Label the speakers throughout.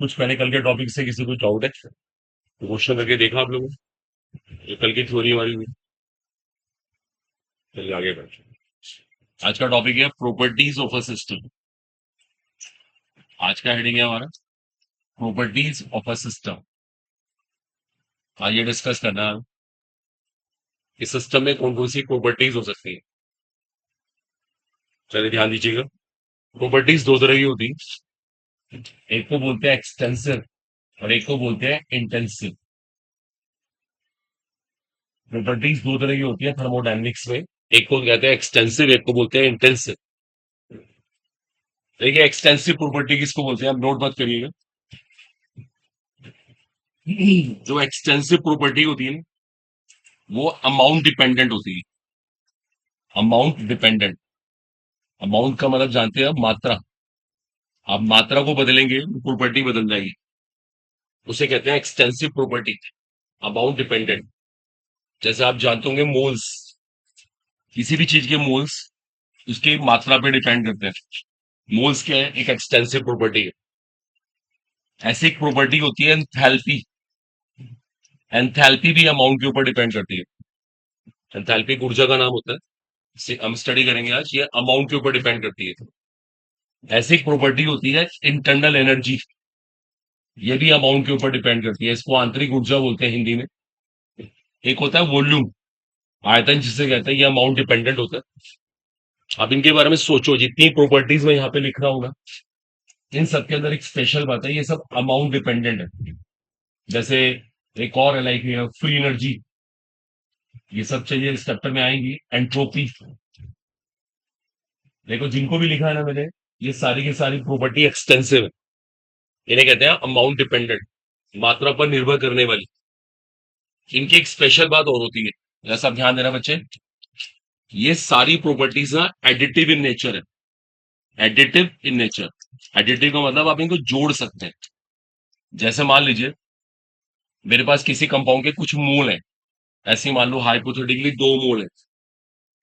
Speaker 1: कुछ मैंने कल के टॉपिक से किसी को डाउट है तो क्वेश्चन करके देखा आप लोगों ने जो कल की थ्योरी हमारी हुई। चलिए आगे बढ़ते हैं। आज का टॉपिक है प्रॉपर्टीज ऑफ अ सिस्टम। आज का हेडिंग है हमारा प्रॉपर्टीज ऑफ अ सिस्टम। आइए डिस्कस करना है कि सिस्टम में कौन कौन सी प्रॉपर्टीज हो सकती है। चलिए ध्यान दीजिएगा। प्रॉपर्टीज दो तरह की होती है। एक को बोलते हैं एक्सटेंसिव और एक को बोलते हैं इंटेंसिव। प्रॉपर्टीज दो तरह की होती है थर्मोडायनेमिक्स में। एक को कहते हैं एक्सटेंसिव, एक को बोलते हैं इंटेंसिव। देखिए एक्सटेंसिव प्रॉपर्टी किसको बोलते हैं, आप नोट मत करिएगा। जो एक्सटेंसिव प्रॉपर्टी होती है ना, वो अमाउंट डिपेंडेंट होती है। Amount dependent. अमाउंट का मतलब जानते हैं आप, मात्रा। आप मात्रा को बदलेंगे प्रॉपर्टी बदल जाएगी। उसे कहते हैं एक्सटेंसिव प्रॉपर्टी। Amount dependent. जैसे आप जानते होंगे मोल्स, किसी भी चीज के मोल्स उसकी मात्रा पे डिपेंड करते हैं। मोल्स क्या है, एक एक्सटेंसिव प्रॉपर्टी है। ऐसी एक प्रॉपर्टी होती है एंथैल्पी। एंथैल्पी भी अमाउंट के ऊपर डिपेंड करती है। एंथैल्पी एक ऊर्जा का नाम होता है। इसे हम स्टडी करेंगे आज। ये अमाउंट के ऊपर डिपेंड करती है। ऐसी एक प्रॉपर्टी होती है इंटरनल एनर्जी। ये भी अमाउंट के ऊपर डिपेंड करती है। इसको आंतरिक ऊर्जा बोलते हैं हिंदी में। एक होता है वॉल्यूम, आयतन जिसे कहते हैं, ये अमाउंट डिपेंडेंट होता है। अब इनके बारे में सोचो, जितनी प्रॉपर्टीज मैं यहाँ पे लिख रहा हूँ ना, इन सब के अंदर एक स्पेशल बात है, ये सब अमाउंट डिपेंडेंट है। जैसे एक और है लाइक फ्री एनर्जी, ये सब चीजें इस चैप्टर में आएंगी। एंट्रोपी, देखो जिनको भी लिखा है ना मैंने, ये सारी की सारी प्रॉपर्टी एक्सटेंसिव है। इन्हें कहते हैं अमाउंट डिपेंडेंट, मात्रा पर निर्भर करने वाली। इनकी एक स्पेशल बात और होती है, जैसा आप ध्यान देना बच्चे, ये सारी प्रॉपर्टीज ना एडिटिव इन नेचर है। Additive in nature. एडिटिव का मतलब आप इनको जोड़ सकते हैं। जैसे मान लीजिए मेरे पास किसी कंपाउंड के कुछ मोल है। ऐसे ही मान लो हाइपोथेटिकली 2 मोल है।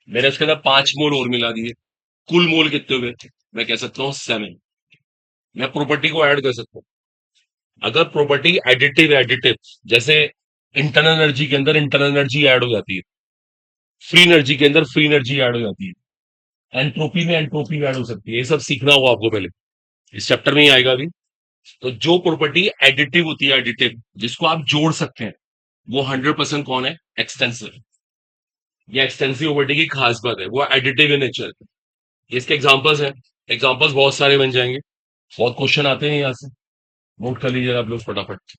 Speaker 1: मैंने उसके अंदर 5 मोल और मिला दिए। कुल मोल कितने हुए? मैं कह सकता हूँ 7। मैं प्रॉपर्टी को ऐड कर सकता हूँ। अगर प्रॉपर्टी एडिटिव एडिटिव, जैसे इंटरनल एनर्जी के अंदर इंटरनल एनर्जी ऐड हो जाती है, फ्री एनर्जी के अंदर फ्री एनर्जी ऐड हो जाती है, एंट्रोपी में एंट्रोपी ऐड हो सकती है। ये सब सीखना होगा आपको पहले, इस चैप्टर में ही आएगा अभी। तो जो प्रॉपर्टी एडिटिव होती है, एडिटिव जिसको आप जोड़ सकते हैं, वो 100% कौन है? एक्सटेंसिव। ये एक्सटेंसिव प्रॉपर्टी की खास बात है, वो एडिटिव इन नेचर। इसके एग्जांपल्स हैं। एग्जांपल्स बहुत सारे बन जाएंगे, बहुत क्वेश्चन आते हैं यहाँ से। नोट कर लीजिए आप लोग फटाफट।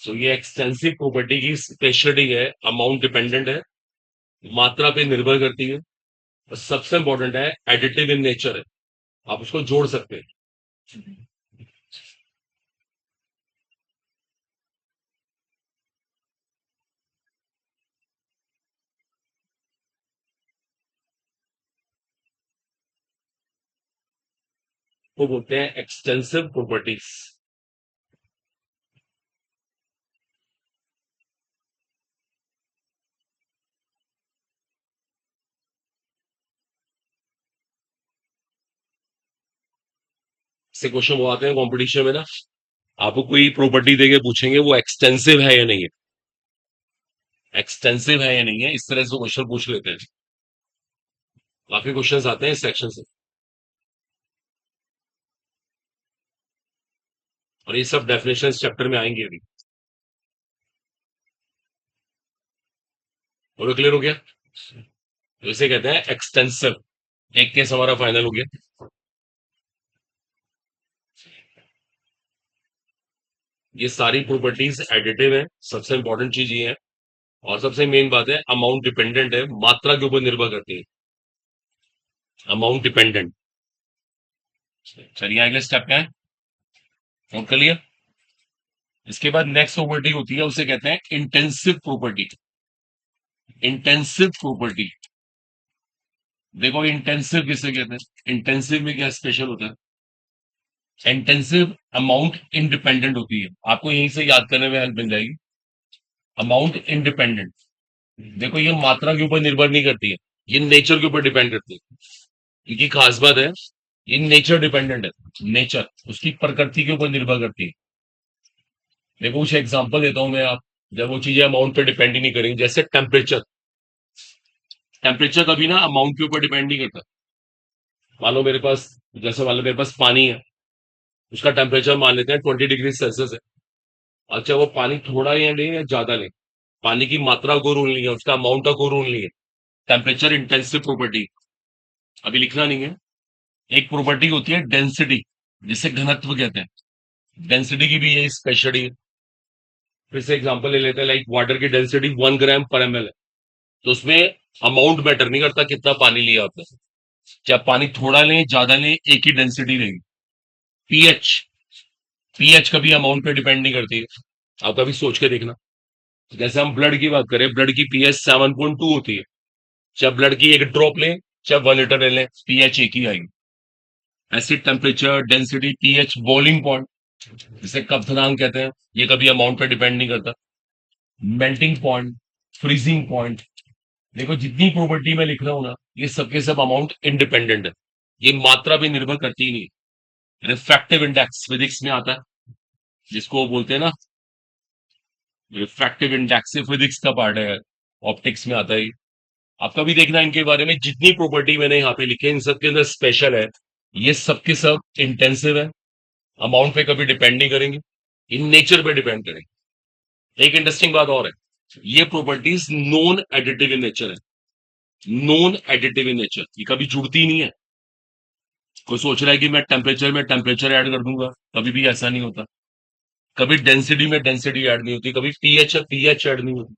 Speaker 1: सो ये एक्सटेंसिव प्रॉपर्टी की स्पेशलिटी है, अमाउंट डिपेंडेंट है, मात्रा पे निर्भर करती है, और सबसे इंपॉर्टेंट है एडिटिव इन नेचर है। आप उसको जोड़ सकते हैं। वो बोलते हैं एक्सटेंसिव प्रॉपर्टीज। से क्वेश्चन वो आते हैं कंपटीशन में ना, आपको कोई प्रॉपर्टी देके पूछेंगे वो एक्सटेंसिव है या नहीं है। एक्सटेंसिव है या नहीं है, इस तरह से क्वेश्चन पूछ लेते हैं। काफी क्वेश्चंस आते हैं इस सेक्शन से, और ये सब डेफिनेशन इस चैप्टर में आएंगे अभी। और क्लियर हो गया? तो इसे कहते हैं एक्सटेंसिव। एक केस हमारा फाइनल हो गया। ये सारी प्रॉपर्टीज एडिटिव है, सबसे इंपॉर्टेंट चीज ये है। और सबसे मेन बात है, अमाउंट डिपेंडेंट है, मात्रा के ऊपर निर्भर करती है। Amount dependent. चलिए अगले स्टेप पे है, नोट कर लिया। इसके बाद नेक्स्ट प्रॉपर्टी होती है, उसे कहते हैं इंटेंसिव प्रॉपर्टी। इंटेंसिव प्रॉपर्टी, देखो इंटेंसिव किसे कहते हैं, इंटेंसिव में क्या स्पेशल होता है? इंटेंसिव अमाउंट इंडिपेंडेंट होती है। आपको यहीं से याद करने में हेल्प मिल जाएगी। अमाउंट इंडिपेंडेंट, देखो ये मात्रा के ऊपर निर्भर नहीं करती है, ये नेचर के ऊपर डिपेंड करती है। इनकी खास बात है, ये नेचर डिपेंडेंट है। नेचर उसकी प्रकृति के ऊपर निर्भर करती है। देखो कुछ एग्जांपल देता हूं मैं आप, जब वो चीजें अमाउंट पे डिपेंड ही नहीं करेंगी, जैसे टेम्परेचर। टेम्परेचर कभी ना अमाउंट के ऊपर डिपेंड नहीं करता। मान लो मेरे पास, जैसे मान लो मेरे पास पानी है, उसका टेम्परेचर मान लेते हैं 20 डिग्री सेल्सियस है। अच्छा वो पानी थोड़ा या ले या ज्यादा ले, पानी की मात्रा को रूल नहीं है, उसका अमाउंट का को रूल नहीं है। टेम्परेचर इंटेंसिव प्रॉपर्टी, अभी लिखना नहीं है। एक प्रॉपर्टी होती है डेंसिटी, जिसे घनत्व कहते हैं। डेंसिटी की भी यही स्पेशलिटी है। फिर से एग्जांपल ले लेते हैं, लाइक वाटर की डेंसिटी 1 ग्राम पर ml है। तो उसमें अमाउंट मैटर नहीं करता कितना पानी लिया आपने, क्या पानी थोड़ा लें ज्यादा लें, एक ही डेंसिटी रहेगी। पीएच, पीएच कभी अमाउंट पे डिपेंड नहीं करती है। आप कभी सोच के देखना, जैसे हम ब्लड की बात करें, ब्लड की पीएच 7.2 होती है। चाहे ब्लड की एक ड्रॉप लें, चाहे 1 लीटर ले लें, पीएच एक ही आएगी। ऐसी temperature, density, pH, boiling point, जिसे कप्थनांक कहते हैं, ये कभी अमाउंट पे डिपेंड नहीं करता। मेल्टिंग पॉइंट, फ्रीजिंग पॉइंट, देखो जितनी प्रॉपर्टी मैं लिख रहा हूं ना, ये सबके सब अमाउंट इंडिपेंडेंट है। ये मात्रा पे निर्भर करती ही नहीं। रिफ्रैक्टिव इंडेक्स फिजिक्स में आता है, जिसको वो बोलते हैं ना, रिफ्रैक्टिव इंडेक्स से फिजिक्स का पार्ट है, ऑप्टिक्स में आता है ये। आपका भी देखना इनके बारे में, जितनी प्रॉपर्टी मैंने यहाँ पे लिखे हैं, इन सब के अंदर स्पेशल है। ये सबके सब इंटेंसिव है, अमाउंट पे कभी डिपेंड नहीं करेंगे, इन नेचर पे डिपेंड करेंगे। एक इंटरेस्टिंग बात और है, ये properties non additive in nature है। नॉन एडिटिव इन नेचर, ये कभी जुड़ती ही नहीं है। कोई सोच रहा है कि मैं टेम्परेचर में टेम्परेचर ऐड कर दूंगा, कभी भी ऐसा नहीं होता। कभी डेंसिटी में डेंसिटी ऐड नहीं होती, कभी पीएच या पीएच ऐड नहीं होती।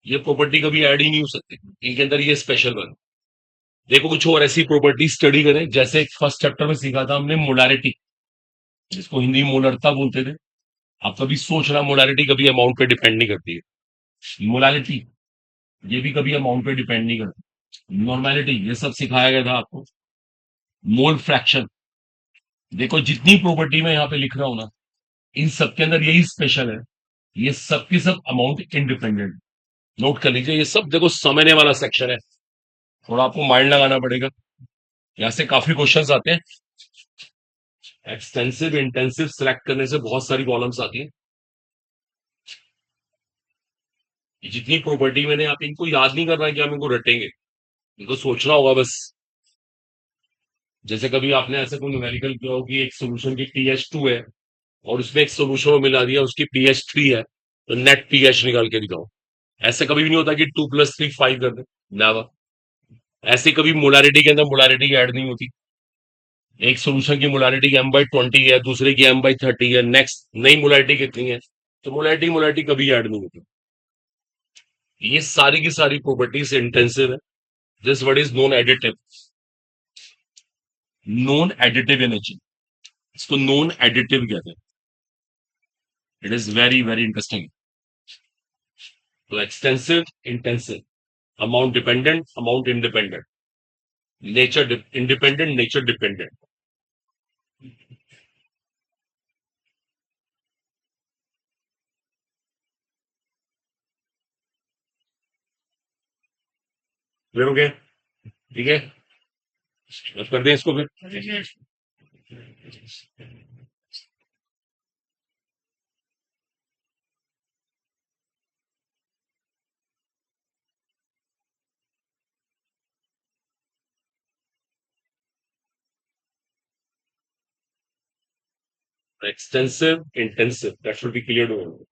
Speaker 1: ये प्रॉपर्टी कभी ऐड ही नहीं हो सकती, इनके अंदर ये स्पेशल बन। देखो कुछ और ऐसी प्रॉपर्टी स्टडी करें, जैसे फर्स्ट चैप्टर में सीखा था हमने मोलारिटी, जिसको हिंदी में मोलरता बोलते थे। आप कभी सोच रहा, मोलारिटी कभी अमाउंट पे डिपेंड नहीं करती है। मोलारिटी ये भी कभी अमाउंट पे डिपेंड नहीं करती। नॉर्मेलिटी ये सब सिखाया गया था आपको। मोल फ्रैक्शन, देखो जितनी प्रॉपर्टी मैं यहाँ पे लिख रहा हूं ना, इन सब के अंदर यही स्पेशल है, ये सब की सब अमाउंट इंडिपेंडेंट। नोट कर लीजिए, ये सब देखो समझने वाला सेक्शन है, थोड़ा आपको माइंड लगाना पड़ेगा। यहाँ से काफी क्वेश्चंस आते हैं। एक्सटेंसिव इंटेंसिव सेलेक्ट करने से बहुत सारी प्रॉब्लम्स आती हैं। ये जितनी प्रॉपर्टी मैंने, आप इनको याद नहीं करना है कि हम इनको रटेंगे, इनको सोचना होगा बस। जैसे कभी आपने ऐसे कोई न्यूमेरिकल किया हो कि एक सोल्यूशन की pH 2 है, और उसमें एक सोल्यूशन में मिला दिया उसकी pH 3 है, तो नेट pH निकाल के दिखाओ। ऐसे कभी भी नहीं होता कि 2 + 3 5 कर दे, नेवर। ऐसे कभी मोलारिटी के अंदर मोलारिटी ऐड नहीं होती। एक सोल्यूशन की मोलारिटी M/20 है, दूसरे की M/30 है, नेक्स्ट नई मोलारिटी कितनी है, तो मोलारिटी मोलारिटी कभी ऐड नहीं होती। ये सारी की सारी प्रॉपर्टीज इंटेंसिव है। This word is non additive. Non additive energy, इसको नॉन एडिटिव कहते हैं। It is very very interesting. तो extensive, intensive, amount dependent, amount independent, nature independent, nature dependent. Clear हो गया? ठीक है, बस कर दें इसको फिर। Extensive, intensive, that should be clear too.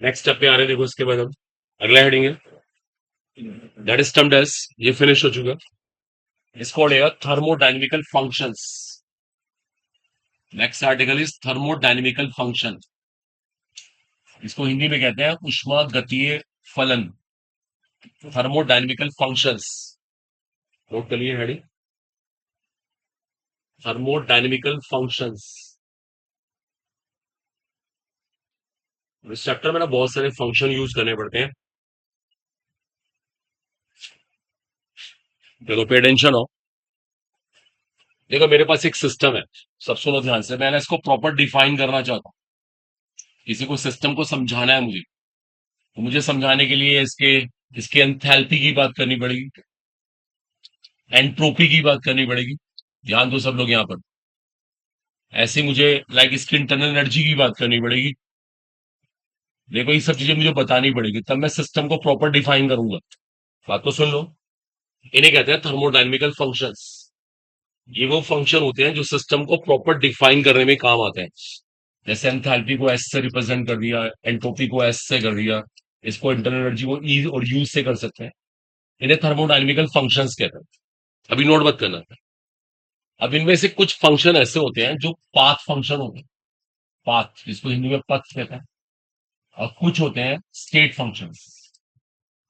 Speaker 1: Next step पे आ रहे हैं, देखो इसके बाद हम अगला हेडिंग है, दैट इज टर्म्ड एज, ये फिनिश हो चुका। इसको पढ़ेगा thermodynamical functions. Next article is thermodynamical function, इसको हिंदी में कहते हैं उष्मागतीय फलन। थर्मोडायनेमिकल फंक्शंस, नोट कर लिए हेडिंग, थर्मोडायनेमिकल फंक्शंस। इस चैप्टर में ना बहुत सारे फंक्शन यूज करने पड़ते हैं, देखो पे टेंशन हो। देखो मेरे पास एक सिस्टम है, सब सुनो ध्यान से, मैंने इसको प्रॉपर डिफाइन करना चाहता हूँ। किसी को सिस्टम को समझाना है मुझे, तो मुझे समझाने के लिए इसके इसकी एंथैल्पी की बात करनी पड़ेगी, एंट्रोपी की बात करनी पड़ेगी। ध्यान दो सब लोग यहां पर। ऐसे मुझे लाइक इसकी इंटरनल एनर्जी की बात करनी पड़ेगी। देखो ये सब चीजें मुझे बतानी पड़ेगी, तब मैं सिस्टम को प्रॉपर डिफाइन करूंगा। बात को सुन लो। इन्हें कहते हैं थर्मोडायनेमिकल फंक्शंस। ये वो फंक्शन होते हैं जो सिस्टम को प्रॉपर डिफाइन करने में काम आते हैं। जैसे एंथैल्पी को एस से रिप्रेजेंट कर दिया, एंट्रोपी को एस से कर दिया, इसको इंटरनल एनर्जी को ई और यू से कर सकते हैं। इन्हें थर्मोडायनेमिकल फंक्शंस कहते हैं। अभी नोट मत करना। अब इनमें से कुछ फंक्शन ऐसे होते हैं जो पाथ फंक्शन होते हैं, पाथ जिसको हिंदी में पथ कहते हैं, और कुछ होते हैं स्टेट फंक्शंस।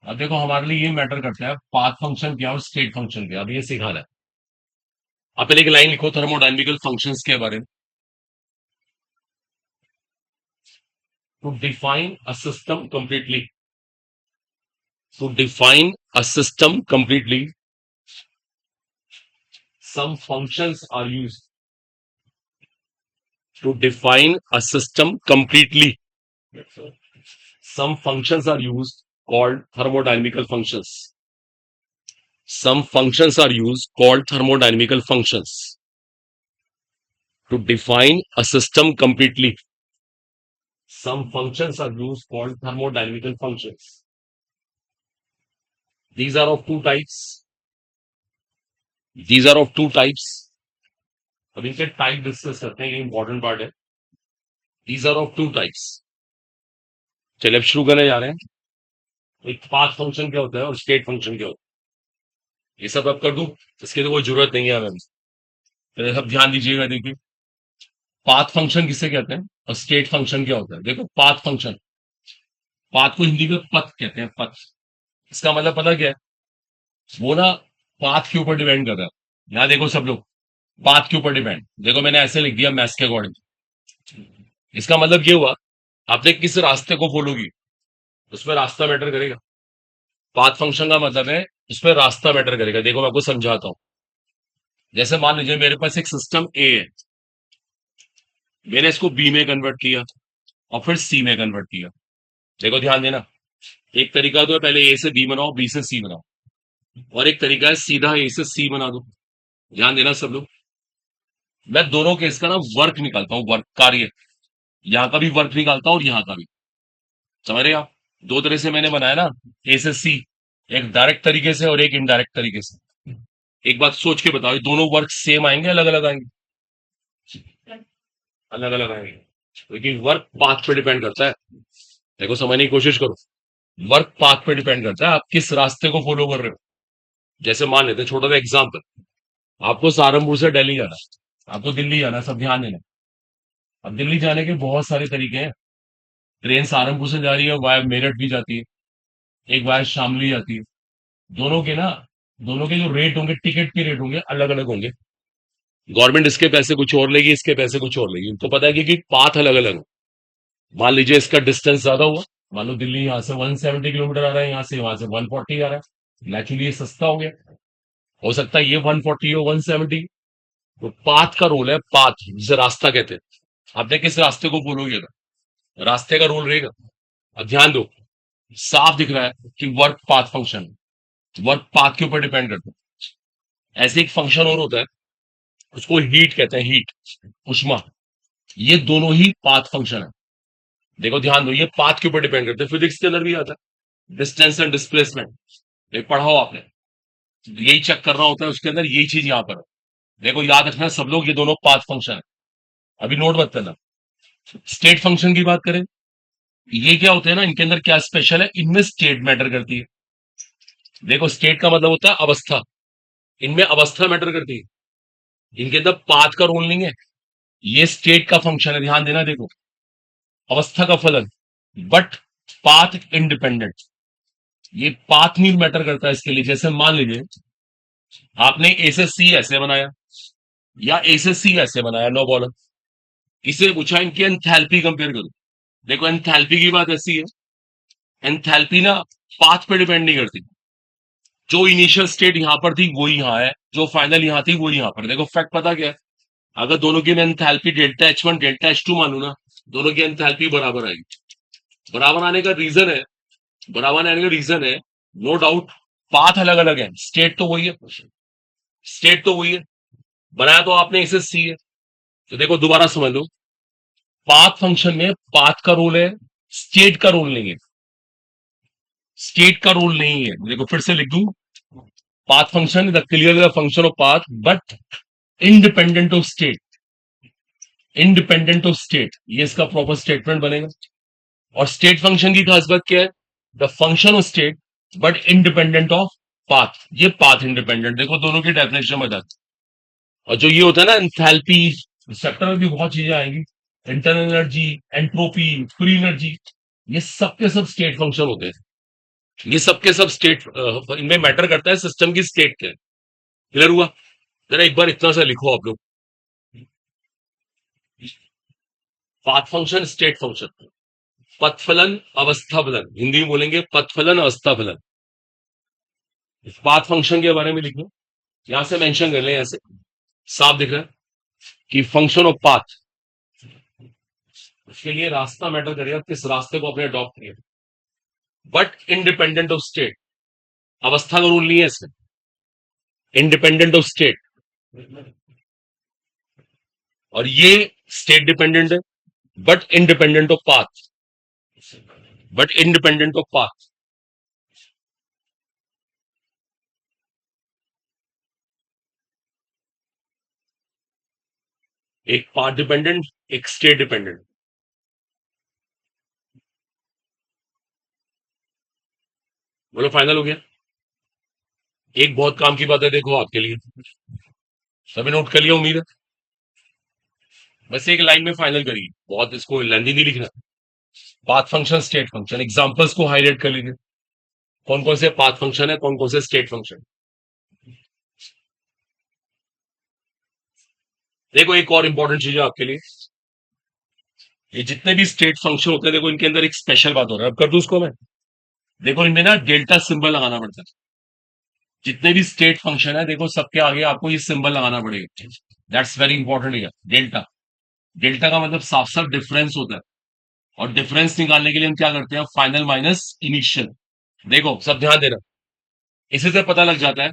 Speaker 1: अब देखो हमारे लिए ये मैटर करता है पाथ फंक्शन क्या और स्टेट फंक्शन क्या, अब ये सिखाना है। आप पहले एक लाइन लिखो थर्मोडायनेमिकल फंक्शंस के बारे में। To define a system completely, to define a system completely, some functions are used to define a system completely. Some functions are used called thermodynamical functions. Some functions are used called thermodynamical functions to define a system completely. Some functions are used called thermodynamical functions. These are of two types. These are of two types. अब इनके type discuss करते हैं, ये important part है। These are of two types. चलिए अब शुरू करने जा रहे हैं। एक पाथ फंक्शन क्या होता है और स्टेट फंक्शन क्या होता है, ये सब अब कर दूं, इसकी तो कोई जरूरत नहीं है हमें। तो सब ध्यान दीजिएगा। देखिए पाथ फंक्शन किसे कहते हैं और स्टेट फंक्शन क्या होता है। देखो पाथ फंक्शन, पाथ को हिंदी में पथ कहते हैं, पथ। इसका मतलब पता क्या है, वो ना पाथ के ऊपर डिपेंड कर रहा है। यहाँ देखो सब लोग, पाथ के ऊपर डिपेंड। देखो मैंने ऐसे लिख दिया मैथ्स के अकॉर्डिंग। इसका मतलब ये हुआ आपने किस रास्ते को फॉलो की, उसमें रास्ता मैटर करेगा। पाथ फंक्शन का मतलब है उसमें रास्ता मैटर करेगा। देखो मैं आपको समझाता हूँ। जैसे मान लीजिए मेरे पास एक सिस्टम ए है, मैंने इसको बी में कन्वर्ट किया और फिर सी में कन्वर्ट किया। देखो ध्यान देना, एक तरीका तो है पहले ए से बी बनाओ, बी से सी बनाओ, और एक तरीका है सीधा ए से सी बना दो। ध्यान देना सब लोग, मैं दोनों केस का ना वर्क निकालता हूँ, वर्क कार्य। यहाँ का भी वर्क निकालता हूँ और यहाँ का भी। समझ रहे आप, दो तरह से मैंने बनाया ना ए से सी, एक डायरेक्ट तरीके से और एक इनडायरेक्ट तरीके से। एक बात सोच के बताओ, ये दोनों वर्क सेम आएंगे अलग अलग आएंगे? अलग अलग आएंगे, लेकिन वर्क पाथ पे डिपेंड करता है। देखो समझने की कोशिश करो, वर्क पाथ पे डिपेंड करता है आप किस रास्ते को फॉलो कर रहे हो। जैसे मान लेते हैं छोटा सा एग्जांपल, आपको सहारनपुर से दिल्ली जाना है, आपको दिल्ली जाना है, सब ध्यान देना। अब दिल्ली जाने के बहुत सारे तरीके हैं। ट्रेन सहारनपुर से जा रही है, वाया मेरठ भी जाती है, एक वाया शामली जाती है। दोनों के ना, दोनों के जो रेट होंगे, टिकट के रेट होंगे अलग अलग होंगे। गवर्नमेंट इसके पैसे कुछ और लेगी, इसके पैसे कुछ और लेगी। तो पता है कि पाथ अलग अलग है। मान लीजिए इसका डिस्टेंस ज्यादा हुआ, मान लो दिल्ली यहाँ से 170 किलोमीटर आ रहा है, यहाँ से वहां से 140 आ रहा है, नेचुरली ये सस्ता हो गया। हो सकता है ये 140 हो 170। तो पाथ का रोल है, पाथ जिसे रास्ता कहते हैं। आपने किस रास्ते को फॉलो किया था, रास्ते का रोल रहेगा। अब ध्यान दो, साफ दिख रहा है कि work path function, work path के ऊपर डिपेंड करता है। ऐसे एक फंक्शन और होता है, उसको हीट कहते हैं, हीट, उष्मा। ये दोनों ही पाथ फंक्शन है। देखो ध्यान दो, ये पाथ के ऊपर डिपेंड करते हैं, फिजिक्स के अंदर भी आता है, डिस्टेंस एंड डिस्प्लेसमेंट। ये पढ़ा हो आपने, यही चेक करना होता है उसके अंदर, यही चीज यहाँ पर है। देखो याद रखना सब लोग, ये दोनों पाथ फंक्शन है। अभी नोट मत करना। स्टेट फंक्शन की बात करें, ये क्या होते हैं ना, इनके अंदर क्या स्पेशल है, इनमें स्टेट मैटर करती है। देखो स्टेट का मतलब होता है अवस्था, इनमें अवस्था मैटर करती है। इनके अंदर पाथ का रोल नहीं है, ये स्टेट का फंक्शन है। ध्यान देना, देखो अवस्था का फलन, बट पाथ इंडिपेंडेंट। ये पाथ नहीं मैटर करता है इसके लिए। जैसे मान लीजिए आपने ए से सी ऐसे बनाया या ए से सी ऐसे बनाया, नो बॉलर, इसे पूछा इनकी एंथैल्पी कंपेयर करो। देखो एंथैल्पी की बात ऐसी है, एंथैल्पी ना पाथ पे डिपेंड नहीं करती। जो इनिशियल स्टेट यहां पर थी वो यहां है, जो फाइनल यहां थी वो यहां पर। देखो फैक्ट पता क्या है, अगर दोनों की मैं enthalpy delta H1 delta H2 मानू ना, दोनों की एंथैल्पी बराबर आएगी। बराबर आने का रीजन है, बराबर आने का रीजन है नो डाउट पाथ अलग अलग है, स्टेट तो वही है, स्टेट तो वही है, बनाया तो आपने इसे सी है। तो देखो दोबारा समझ लो, पाथ फंक्शन में पाथ का रोल है, स्टेट का रोल नहीं है, स्टेट का रोल नहीं है। देखो फिर से लिख दूं, path function the clear the function of path but independent of state, independent of state, ये इसका प्रॉपर स्टेटमेंट बनेगा। और स्टेट फंक्शन की खास बात क्या है, the function of state but independent of path, ये पाथ इंडिपेंडेंट। देखो दोनों की डेफिनेशन बता, और जो ये होता है ना एंथैल्पी, सेक्टर में भी बहुत चीजें आएंगी, internal energy, entropy, free energy, ये सब के सब स्टेट फंक्शन होते हैं। ये सब के सब स्टेट, इनमें मैटर करता है सिस्टम की स्टेट क्या है। क्लियर हुआ? जरा एक बार इतना सा लिखो आप लोग, पाथ फंक्शन स्टेट फंक्शन, पथफलन अवस्था फलन, हिंदी में बोलेंगे पथफलन अवस्था फलन। पाथ फंक्शन के बारे में लिखो, यहां से मेंशन कर ले, ऐसे साफ दिख रहा है कि फंक्शन ऑफ पाथ, उसके लिए रास्ता मैटर करेगा, किस रास्ते को आपने अडॉप्ट किया, बट इंडिपेंडेंट ऑफ स्टेट, अवस्था का रूल नहीं है इसमें, इंडिपेंडेंट ऑफ स्टेट। और ये स्टेट डिपेंडेंट है, but independent of path, but independent of path. एक पाथ डिपेंडेंट, एक स्टेट डिपेंडेंट। बोलो फाइनल हो गया? एक बहुत काम की बात है देखो आपके लिए, सभी नोट कर लिया उम्मीद है, बस एक लाइन में फाइनल करिए, बहुत इसको लेंदी नहीं लिखना। Path function state function, examples को हाईलाइट कर लीजिए, कौन कौन से पाथ फंक्शन है, कौन कौन से स्टेट फंक्शन। देखो एक और इंपॉर्टेंट चीज है आपके लिए, ये जितने भी स्टेट फंक्शन होते हैं, देखो इनके अंदर एक स्पेशल बात हो रहा है, अब कर दूं उसको मैं। देखो इनमें ना डेल्टा सिंबल लगाना पड़ता है, जितने भी स्टेट फंक्शन है देखो सबके आगे आपको ये सिंबल लगाना पड़ेगा, दैट्स वेरी इंपॉर्टेंट है डेल्टा। डेल्टा का मतलब साफ साफ डिफरेंस होता है, और डिफरेंस निकालने के लिए हम क्या करते हैं, फाइनल माइनस इनिशियल। देखो सब ध्यान देना, इसी से पता लग जाता है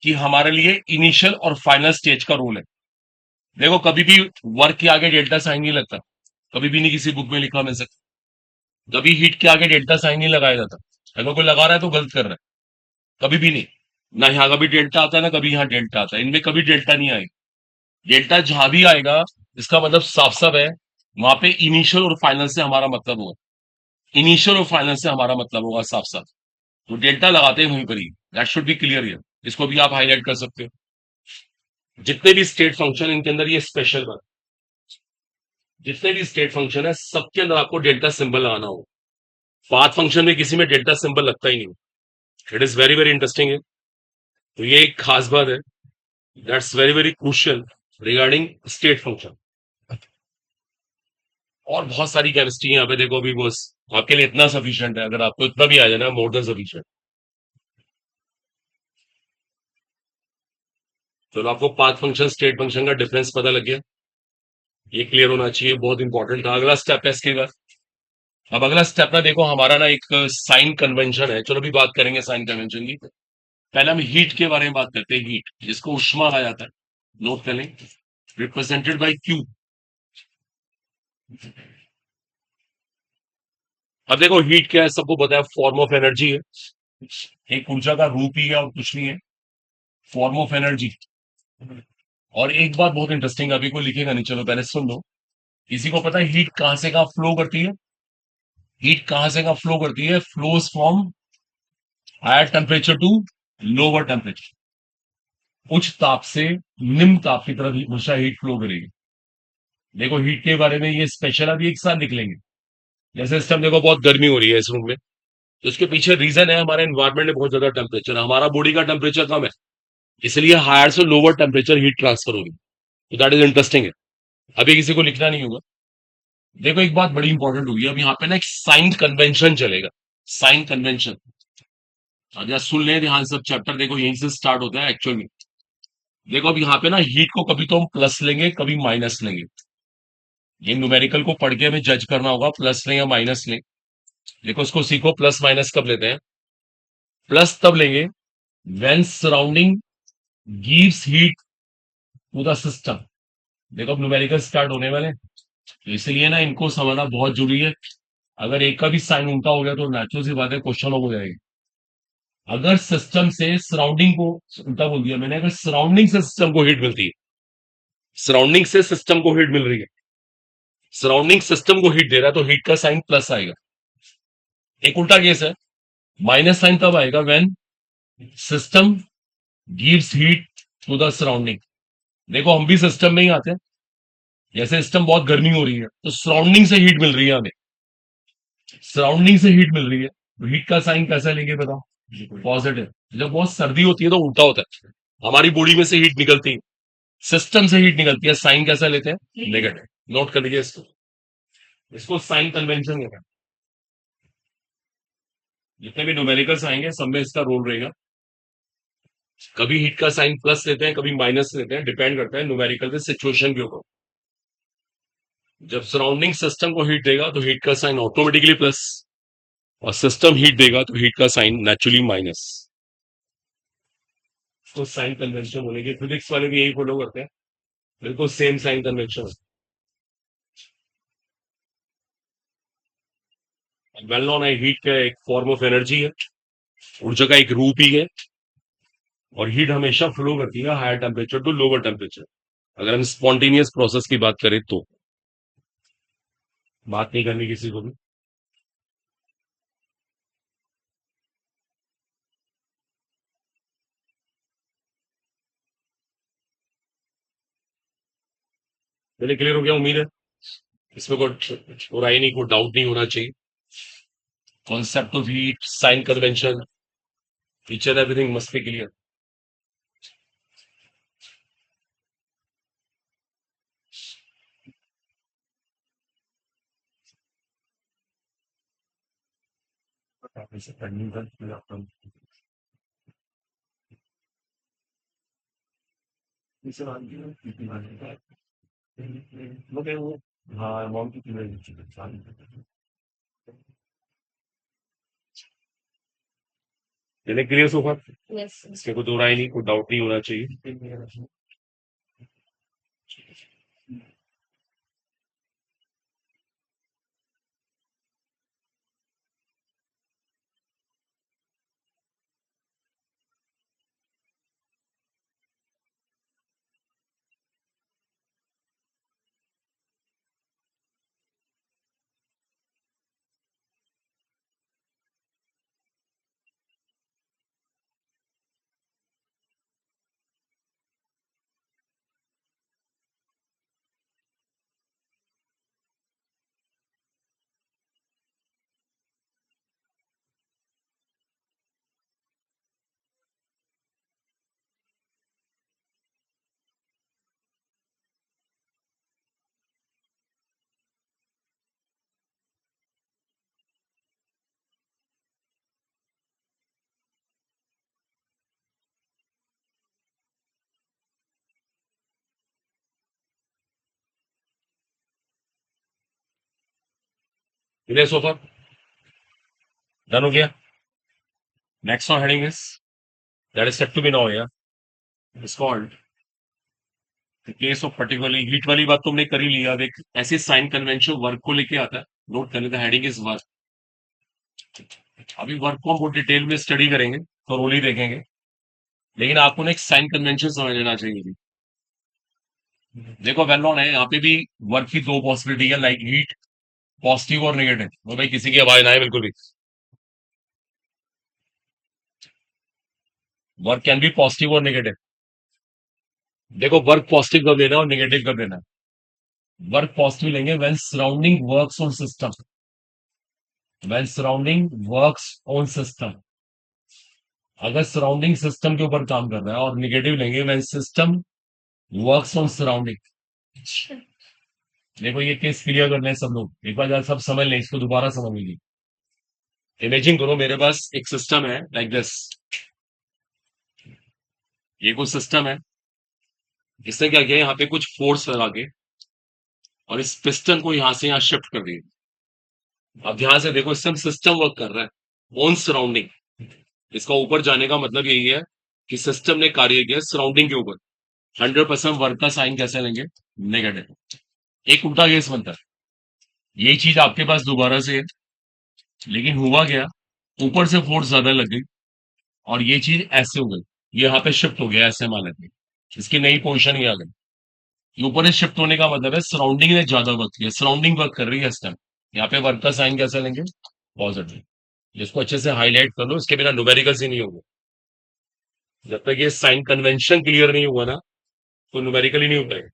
Speaker 1: कि हमारे लिए इनिशियल और फाइनल स्टेज का रोल है। देखो कभी भी वर्क के आगे डेल्टा साइन नहीं लगता, कभी भी नहीं किसी बुक में लिखा मिल सकता, कभी हीट के आगे डेल्टा साइन नहीं लगाया जाता, अगर कोई लगा रहा है तो गलत कर रहा है, कभी भी नहीं। ना यहाँ कभी डेल्टा आता है, ना कभी यहाँ डेल्टा आता है, इनमें कभी डेल्टा नहीं आएगा। डेल्टा जहां भी आएगा इसका मतलब साफ साफ है, वहां पे इनिशियल और फाइनल से हमारा मतलब होगा, इनिशियल और फाइनल से हमारा मतलब होगा साफ साफ। तो डेल्टा लगाते हैं वहीं पर ही, that should be clear here, इसको भी आप हाईलाइट कर सकते हो। जितने भी स्टेट फंक्शन इनके अंदर ये स्पेशल बात, जितने भी स्टेट फंक्शन है सबके अंदर आपको डेल्टा सिंबल लगाना होगा। पाथ फंक्शन में किसी में डेल्टा सिंबल लगता ही नहीं, it is very very interesting है। तो ये एक खास बात है, that's very very crucial regarding state function. और बहुत सारी केमिस्ट्री यहाँ पे देखो, अभी बस आपके लिए इतना सफिशियंट है, अगर आपको इतना भी आ जाए ना, मोर देन सफिशियंट। चलो आपको पाथ फंक्शन स्टेट फंक्शन का डिफरेंस पता लग गया, ये क्लियर होना चाहिए, बहुत इंपॉर्टेंट था। अगला स्टेप है इसके बाद, अब अगला स्टेप ना देखो हमारा ना एक साइन कन्वेंशन है, चलो अभी बात करेंगे साइन कन्वेंशन की। पहले हम हीट के बारे में बात करते हैं, हीट जिसको उष्मा कहा जाता है, नोट कर लें, रिप्रेजेंटेड बाय क्यू। अब देखो हीट क्या है, सबको पता है, फॉर्म ऑफ एनर्जी है, एक ऊर्जा का रूप ही है और कुछ नहीं है, फॉर्म ऑफ एनर्जी। और एक बात बहुत इंटरेस्टिंग, अभी कोई लिखेगा नहीं, चलो पहले सुन लो, किसी को पता है हीट कहां से कहां फ्लो करती है, हीट कहां से कहां फ्लो करती है, flows from higher temperature to lower temperature, उच्च ताप से निम्न ताप की तरफ हमेशा हीट फ्लो करेगी। देखो हीट के बारे में ये स्पेशल अभी एक साथ लिख लेंगे, जैसे इस टाइम देखो बहुत गर्मी हो रही है इस रूम में, तो उसके पीछे रीजन है हमारे एनवायरमेंट में बहुत ज्यादा टेम्परेचर, हमारा बॉडी का टेम्परेचर कम है, इसलिए हायर से लोअर टेम्परेचर हीट ट्रांसफर होगी। तो दैट इज इंटरेस्टिंग है, अभी किसी को लिखना नहीं होगा। देखो एक बात बड़ी इंपॉर्टेंट होगी, अब यहाँ पे ना एक साइन कन्वेंशन चलेगा, साइन कन्वेंशन। अब यहाँ सुन ले ध्यान, सब चैप्टर देखो यहीं से स्टार्ट होता है एक्चुअल में। देखो अब यहाँ पे ना हीट को कभी तो हम प्लस लेंगे, कभी माइनस लेंगे, ये न्यूमेरिकल को पढ़ के हमें जज करना होगा, प्लस लें या माइनस लें। देखो उसको सीखो, प्लस माइनस कब लेते हैं, प्लस तब लेंगे when surrounding gives heat to the system. देखो अब न्यूमेरिकल स्टार्ट होने वाले हैं, तो इसलिए ना इनको समझना बहुत जरूरी है। अगर एक का भी साइन उल्टा हो गया तो नेचुरल सी बात है क्वेश्चन हो जाएगी। अगर सिस्टम से सराउंडिंग को, उल्टा बोल दिया मैंने, अगर सराउंडिंग से सिस्टम को हीट मिलती है, सराउंडिंग से सिस्टम को हीट मिल रही है, सराउंडिंग सिस्टम को हीट दे रहा है, तो हीट का साइन प्लस आएगा। एक उल्टा केस है, माइनस साइन तब आएगा when system gives heat to the surrounding. देखो हम भी सिस्टम में ही आते हैं, जैसे सिस्टम बहुत गर्मी हो रही है तो सराउंडिंग से हीट मिल रही है हमें, सराउंडिंग से हीट मिल रही है, तो हीट का साइन कैसा लेंगे बताओ? पॉजिटिव। जब बहुत सर्दी होती है तो उल्टा होता है, हमारी बॉडी में से हीट निकलती है, सिस्टम से हीट निकलती है, साइन कैसा लेते हैं? नेगेटिव। नोट कर लीजिए इसको, इसको साइन कन्वेंशन कहते हैं। जितने भी न्यूमेरिकल्स आएंगे सब में इसका रोल रहेगा। कभी हीट का साइन प्लस लेते हैं, कभी माइनस लेते हैं, डिपेंड करता है न्यूमेरिकल के सिचुएशन के ऊपर। जब सराउंडिंग सिस्टम को हीट देगा तो हीट का साइन ऑटोमेटिकली प्लस, और सिस्टम हीट देगा तो हीट का साइन नेचुरली माइनस। तो साइन कन्वेंशन बोलेंगे, फिजिक्स वाले भी यही फॉलो करते हैं, बिल्कुल same sign convention. Well known है, हीट का एक फॉर्म ऑफ एनर्जी है, ऊर्जा का एक रूप ही है, और हीट हमेशा फ्लो करती है higher temperature to lower temperature. अगर हम स्पॉन्टेनियस प्रोसेस की बात करें तो बात नहीं करनी किसी को भी। पहले क्लियर हो गया उम्मीद है, इसमें कोई बुराई नहीं, कोई डाउट नहीं होना चाहिए। Concept of heat, sign convention, each and everything must be clear. हाँ अमाउंट की क्लियर सो फार, इसमें कोई दो राय नहीं, कोई डाउट नहीं होना चाहिए। क्लियर सो फार, डन हो गया। Next one heading is that is set to be now, या is called case of particularly heat वाली बात तुमने कर ही लिया। अब एक ऐसी साइन कन्वेंशन वर्क को लेके आता है, नोट कर लेते, हेडिंग इज वर्क। अभी वर्क को हम बहुत डिटेल में स्टडी करेंगे, थोरोली देखेंगे, लेकिन आपको ना एक साइन कन्वेंशन समझ लेना चाहिए। देखो वेल नोन है, यहाँ पे भी वर्क की दो पॉसिबिलिटी है, लाइक हीट, पॉजिटिव और नेगेटिव। तो भाई किसी की आवाज ना आए बिल्कुल भी। वर्क कैन बी पॉजिटिव और नेगेटिव। देखो वर्क पॉजिटिव कब लेना है और नेगेटिव कब लेना है? वर्क पॉजिटिव लेंगे when surrounding works on system, when surrounding works on system, अगर सराउंडिंग सिस्टम के ऊपर काम कर रहा है। और नेगेटिव लेंगे when system works on surrounding. देखो ये केस क्लियर करना है सब लोग, एक बार जरा सब समझ लें, इसको दोबारा समझ लीजिए। इमेजिन करो मेरे पास एक सिस्टम है लाइक दिस, ये कुछ सिस्टम है, इसने क्या किया, यहाँ पे कुछ फोर्स लगा के और इस पिस्टन को यहां से यहां शिफ्ट कर दिया। अब ध्यान से देखो, सिस्टम सिस्टम वर्क कर रहा है ऑन सराउंडिंग, इसका ऊपर जाने का मतलब यही है कि सिस्टम ने कार्य किया सराउंडिंग के ऊपर। 100% वर्क का साइन कैसे लेंगे? नेगेटिव। एक उल्टा केस बनता है, यही चीज आपके पास दोबारा से है, लेकिन हुआ क्या, ऊपर से फोर्स ज्यादा लग गई और ये चीज ऐसे हो गई, ये यहाँ पे शिफ्ट हो गया ऐसे मान लेते हैं, इसकी नई पोजीशन ही आ गई। ये ऊपर से शिफ्ट होने का मतलब है सराउंडिंग ने ज्यादा वर्क किया, सराउंडिंग वर्क कर रही है इस टाइम। यहाँ पे वर्क का साइन कैसे लेंगे? पॉजिटिव। जिसको अच्छे से हाईलाइट कर लो, इसके बिना न्यूमेरिकल्स ही नहीं होंगे। जब तक ये साइन कन्वेंशन क्लियर नहीं हुआ ना, तो न्यूमेरिकल ही नहीं हो पाएगा।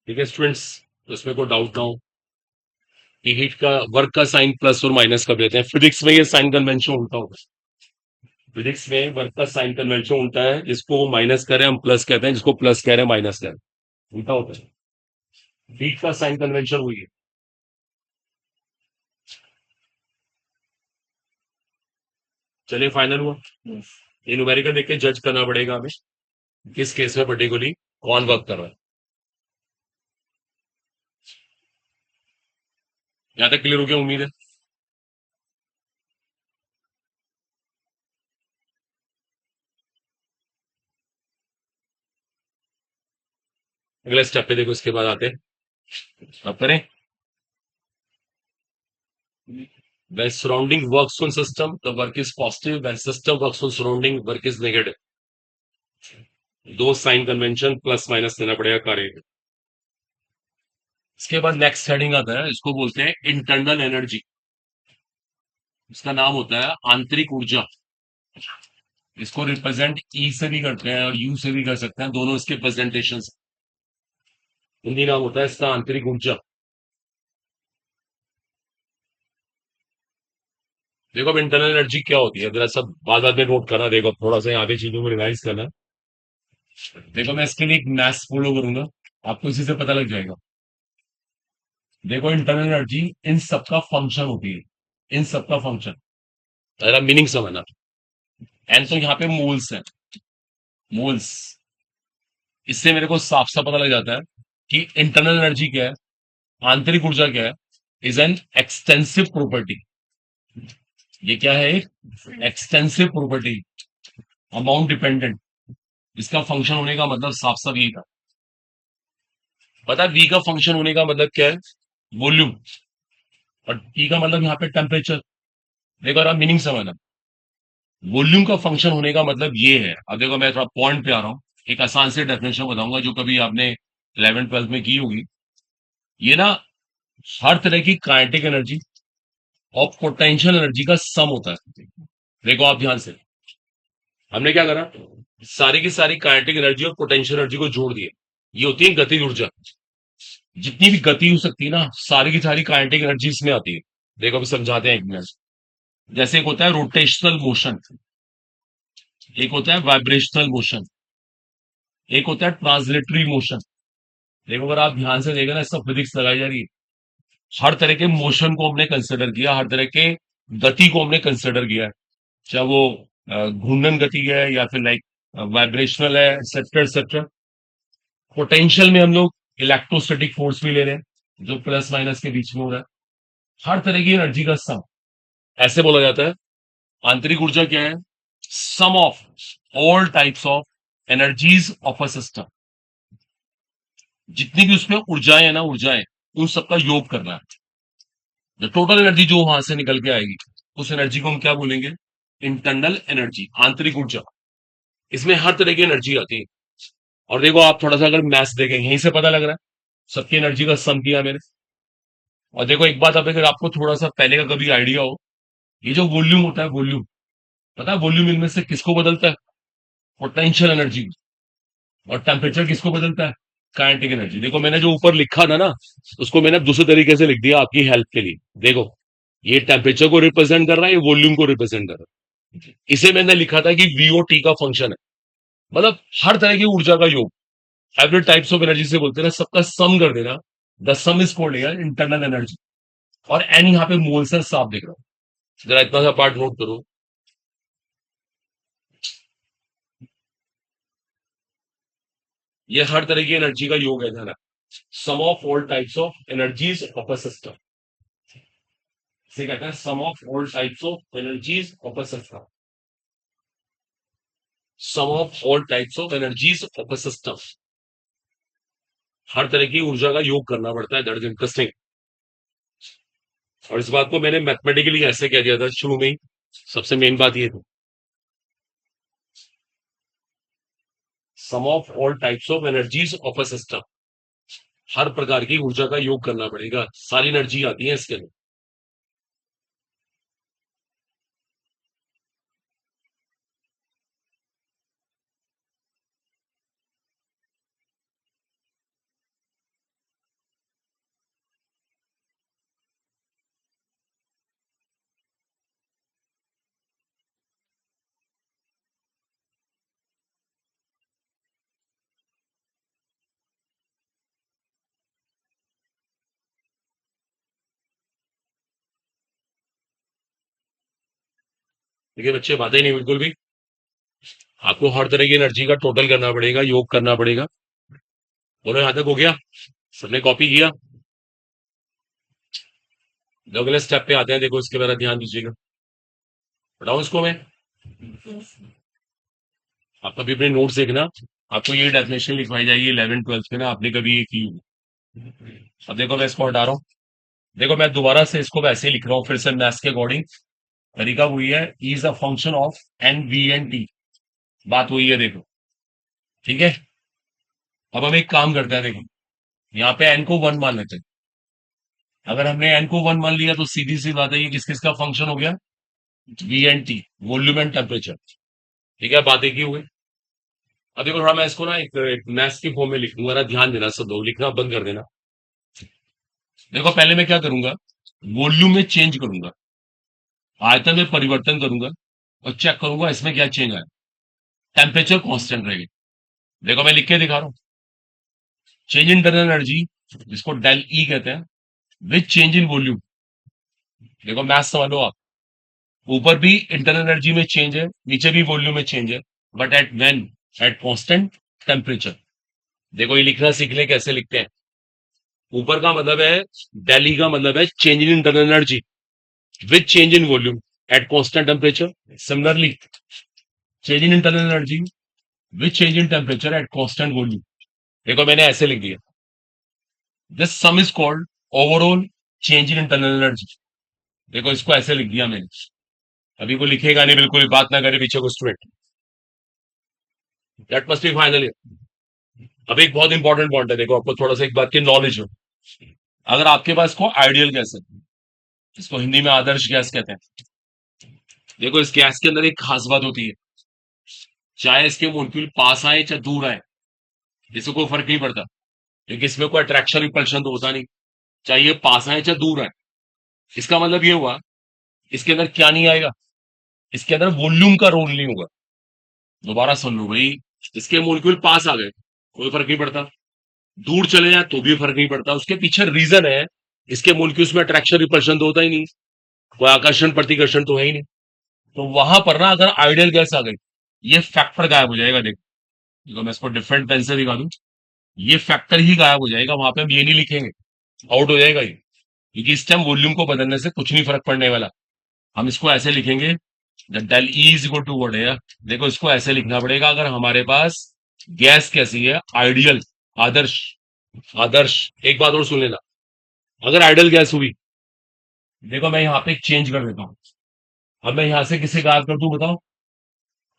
Speaker 1: ठीक है स्टूडेंट्स, तो इसमें कोई डाउट ना हो कि हीट का वर्क का साइन प्लस और माइनस कब लेते हैं। फिजिक्स में ये साइन कन्वेंशन उल्टा होगा। फिजिक्स में वर्क का साइन कन्वेंशन उल्टा है, जिसको माइनस करें हम प्लस कहते हैं, जिसको प्लस कह रहे हैं माइनस कहते हैं, उल्टा होता है। हीट का साइन कन्वेंशन हुई है। चलिए फाइनल हुआ, ये न्यूमेरिकल देख के जज करना पड़ेगा हमें किस केस में पर्टिकुलरली कौन वर्क कर रहा है। यहां तक क्लियर हो गया उम्मीद है। अगले स्टेप पे देखो, इसके बाद आते हैं, अब करें। When surrounding works on system, the work is positive. When system works on surrounding, work is negative. दो साइन कन्वेंशन प्लस माइनस देना पड़ेगा कार्य में। इसके बाद नेक्स्ट हेडिंग आता है, इसको बोलते हैं इंटरनल एनर्जी। इसका नाम होता है आंतरिक ऊर्जा। इसको रिप्रेजेंट ई से भी करते हैं और यू से भी कर सकते हैं, दोनों इसके प्रेजेंटेशन। हिंदी नाम होता है इसका आंतरिक ऊर्जा। देखो अब इंटरनल एनर्जी क्या होती है, जरा सब बात बात में नोट करना, देखो थोड़ा सा यहाँ पे चीजों को रिवाइज करना। देखो मैं इसके लिए एक मैथ्स फॉलो करूंगा, आपको इसी से पता लग जाएगा। देखो इंटरनल एनर्जी इन सबका फंक्शन होती है, इन सबका फंक्शन। जरा मीनिंग समझना। एन तो यहाँ पे मोल्स है, मोल्स। इससे मेरे को साफ साफ पता लग जाता है कि इंटरनल एनर्जी क्या है, आंतरिक ऊर्जा क्या है। Is an extensive property. ये क्या है? एक एक्सटेंसिव प्रॉपर्टी, अमाउंट डिपेंडेंट। इसका फंक्शन होने का मतलब साफ साफ यही था। पता है वी का फंक्शन होने का मतलब क्या है? वॉल्यूम। और टी का मतलब यहाँ पे टेम्परेचर। देखो आप मीनिंग समझना, वॉल्यूम का फंक्शन होने का मतलब ये है। अब देखो मैं थोड़ा पॉइंट पे आ रहा हूँ, एक आसान से डेफिनेशन बताऊंगा जो कभी आपने 11th 12th में की होगी। ये ना हर तरह की काइनेटिक एनर्जी और पोटेंशियल एनर्जी का सम होता है। देखो आप ध्यान से, हमने क्या करा, सारी की सारी काइनेटिक एनर्जी और पोटेंशियल एनर्जी को जोड़ दिया। ये होती है गतिज ऊर्जा। जितनी भी गति हो सकती है ना, सारी की सारी काइनेटिक एनर्जी इसमें आती है। देखो अभी समझाते हैं एक मिनट। जैसे एक होता है रोटेशनल मोशन, एक होता है वाइब्रेशनल मोशन, एक होता है ट्रांसलेटरी मोशन। देखो अगर आप ध्यान से देखें ना, इसका फिजिक्स लगाई जा रही है। हर तरह के मोशन को हमने कंसिडर किया, हर तरह के गति को हमने कंसिडर किया है। चाहे वो घूर्णन गति है या फिर लाइक वाइब्रेशनल है, एक्सेट्रा एक्सेट्रा। पोटेंशियल में हम लोग इलेक्ट्रोस्टैटिक फोर्स भी ले रहे हैं, जो प्लस माइनस के बीच में हो रहा है। हर तरह की एनर्जी का सम, ऐसे बोला जाता है। आंतरिक ऊर्जा क्या है? Sum of all types of energies of a system. जितनी भी उसमें ऊर्जाएं है ना, ऊर्जाएं, उन सबका योग करना है। जो टोटल एनर्जी जो वहां से निकल के आएगी, उस एनर्जी को हम क्या बोलेंगे? इंटरनल एनर्जी, आंतरिक ऊर्जा। इसमें हर तरह की एनर्जी आती है। और देखो आप थोड़ा सा अगर मैथ्स देखें, यहीं से पता लग रहा है, सबकी एनर्जी का सम किया मैंने। और देखो एक बात, अब अगर आपको थोड़ा सा पहले का कभी आइडिया हो, ये जो वॉल्यूम होता है, वॉल्यूम, पता है वॉल्यूम इनमें से किसको बदलता है? Potential energy. और टेम्परेचर किसको बदलता है? Kinetic energy. देखो मैंने जो ऊपर लिखा था ना, उसको मैंने दूसरे तरीके से लिख दिया आपकी हेल्प के लिए। देखो ये टेम्परेचर को रिप्रेजेंट कर रहा है, ये वॉल्यूम को रिप्रेजेंट कर रहा है। इसे मैंने लिखा था कि वीओ टी का फंक्शन है, मतलब हर तरह की ऊर्जा का योग। एवरी टाइप्स ऑफ एनर्जी से बोलते हैं ना, सबका सम कर देना। The some is called internal energy. और एन यहाँ पे मोल से साफ दिख रहा हूं, जरा इतना सा पार्ट नोट करो। ये हर तरह की एनर्जी का योग है ध्यान रखना। Sum of all types of energies of a system, इसे कहते हैं sum of all types of energies of a system. Sum of all types of energies of a system, हर तरह की ऊर्जा का योग करना पड़ता है। That is interesting. और इस बात को मैंने मैथमेटिकली ऐसे कह दिया था शुरू में ही, सबसे मेन बात ये थी। Sum of all types of energies of a system, हर प्रकार की ऊर्जा का योग करना पड़ेगा, सारी एनर्जी आती है इसके लिए। देखिए बच्चे, बातें ही नहीं बिल्कुल भी। आपको हर तरह की एनर्जी का टोटल करना पड़ेगा, योग करना पड़ेगा। बोलो यहां तक हो गया? सबने कॉपी किया? तो अगले स्टेप पे आते हैं, देखो इसके मेरा ध्यान दीजिएगा। बताऊं इसको मैं? आप कभी अपने नोट्स देखना, आपको ये डेफिनेशन लिखवाई जाएगी 11th 12th में ना, आपने कभी ये की होगी। अब देखो मैं इसको हटा रहा हूँ। देखो मैं दोबारा से इसको वैसे ही लिख रहा हूँ, फिर से मैथ्स के अकॉर्डिंग। तरीका वही है, E is a function of n V and T. बात वही है, देखो। ठीक है। अब हम एक काम करते हैं, देखो यहाँ पे एन को 1 मान लेते हैं। अगर हमने एन को 1 मान लिया तो सीधी सी बात है, ये किस किस का फंक्शन हो गया? V and T, volume and temperature. ठीक है, बात एक ही हुई। अब देखो थोड़ा मैं इसको ना एक मैथ्स की फॉर्म में लिख दूंगा ना, ध्यान देना सब लोग, लिखना बंद कर देना। देखो पहले मैं क्या करूंगा, वॉल्यूम में चेंज करूंगा, आयतन में परिवर्तन करूंगा, और चेक करूंगा इसमें क्या चेंज आया। टेम्परेचर कांस्टेंट रहेगी। देखो मैं लिख के दिखा रहा हूँ। चेंज इन इंटरनल एनर्जी, जिसको डेल ई कहते हैं, विथ चेंज इन वॉल्यूम। देखो मैथ समझ लो आप, ऊपर भी इंटरनल एनर्जी में चेंज है, नीचे भी वॉल्यूम में चेंज है, but at when, eight constant temperature. देखो ये लिखना सीख ले कैसे लिखते हैं। ऊपर का मतलब है, डेली का मतलब है change in internal energy with change in volume at constant temperature. Similarly, change in internal energy with change in temperature at constant volume. देखो मैंने ऐसे लिख दिया, this some is called overall change in internal energy. देखो इसको ऐसे लिख दिया मैंने। अभी को लिखेगा नहीं, बिल्कुल भी बात ना करे पीछे को student. That must be final. अब एक बहुत इंपॉर्टेंट पॉइंट है, देखो आपको थोड़ा सा एक बात की नॉलेज हो। अगर आपके पास को आइडियल गैस है, इसको हिंदी में आदर्श गैस कहते हैं। देखो इस गैस के अंदर एक खास बात होती है, चाहे इसके मोलिक्यूल पास आए चाहे दूर आए, इससे कोई फर्क नहीं पड़ता, क्योंकि इसमें कोई अट्रैक्शन रिपल्शन तो होता नहीं, चाहे ये पास आए चाहे दूर आए। इसका मतलब ये हुआ, इसके अंदर क्या नहीं आएगा, इसके अंदर वॉल्यूम का रोल नहीं होगा। दोबारा सुन लो भाई, इसके मोलिक्यूल पास आ गए कोई फर्क नहीं पड़ता, दूर चले जाए तो भी फर्क नहीं पड़ता। उसके पीछे रीजन है, इसके मोलिक्यूल्स में अट्रैक्शन रिपल्शन तो होता ही नहीं, कोई आकर्षण प्रतिकर्षण तो है ही नहीं। तो वहां पर ना अगर आइडियल गैस आ गई, ये फैक्टर गायब हो जाएगा। देखो मैं इसको डिफरेंट पेन से दिखा दूं, ये फैक्टर ही गायब हो जाएगा, वहां पे हम ये नहीं लिखेंगे, आउट हो जाएगा ये, क्योंकि इस टाइम वॉल्यूम को बदलने से कुछ नहीं फर्क पड़ने वाला। हम इसको ऐसे लिखेंगे, del E is equal to what है। देखो इसको ऐसे लिखना पड़ेगा, अगर हमारे पास गैस कैसी है, आइडियल, आदर्श। आदर्श, एक बात और सुन लेना, अगर आइडियल गैस हुई, देखो मैं यहाँ पे एक चेंज कर देता हूँ। अब मैं यहाँ से किसे गायब कर दूं, बताओ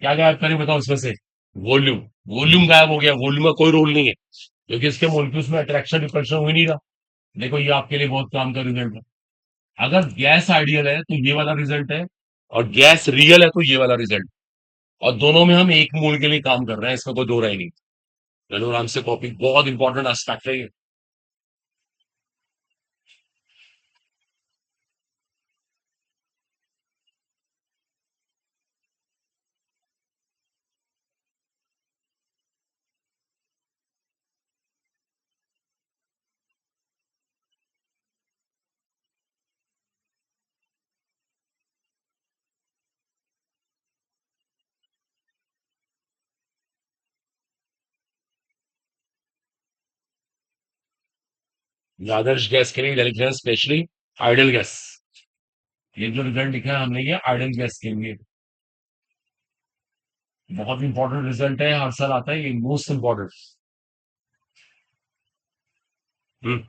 Speaker 1: क्या गायब करें, बताओ इसमें से? वॉल्यूम। वॉल्यूम गायब हो गया, वॉल्यूम का कोई रोल नहीं है, क्योंकि इसके मॉलिक्यूल्स में अट्रैक्शन रिपल्शन हो ही नहीं रहा। देखो ये आपके लिए बहुत काम का रिजल्ट है। अगर गैस आइडियल है तो ये वाला रिजल्ट है, और गैस रियल है तो ये वाला रिजल्ट। और दोनों में हम एक मोल के लिए काम कर रहे हैं, इसमें कोई दो राय नहीं। चलो आराम से कॉपी, बहुत इंपॉर्टेंट एस्पेक्ट है ये। आदर्श गैस के लिए लिखना है स्पेशली आइडियल गैस। ये जो रिजल्ट लिखा है हमने ये आइडियल गैस के लिए, बहुत इंपॉर्टेंट रिजल्ट है, हर साल आता है ये, मोस्ट इंपॉर्टेंट। हम्म।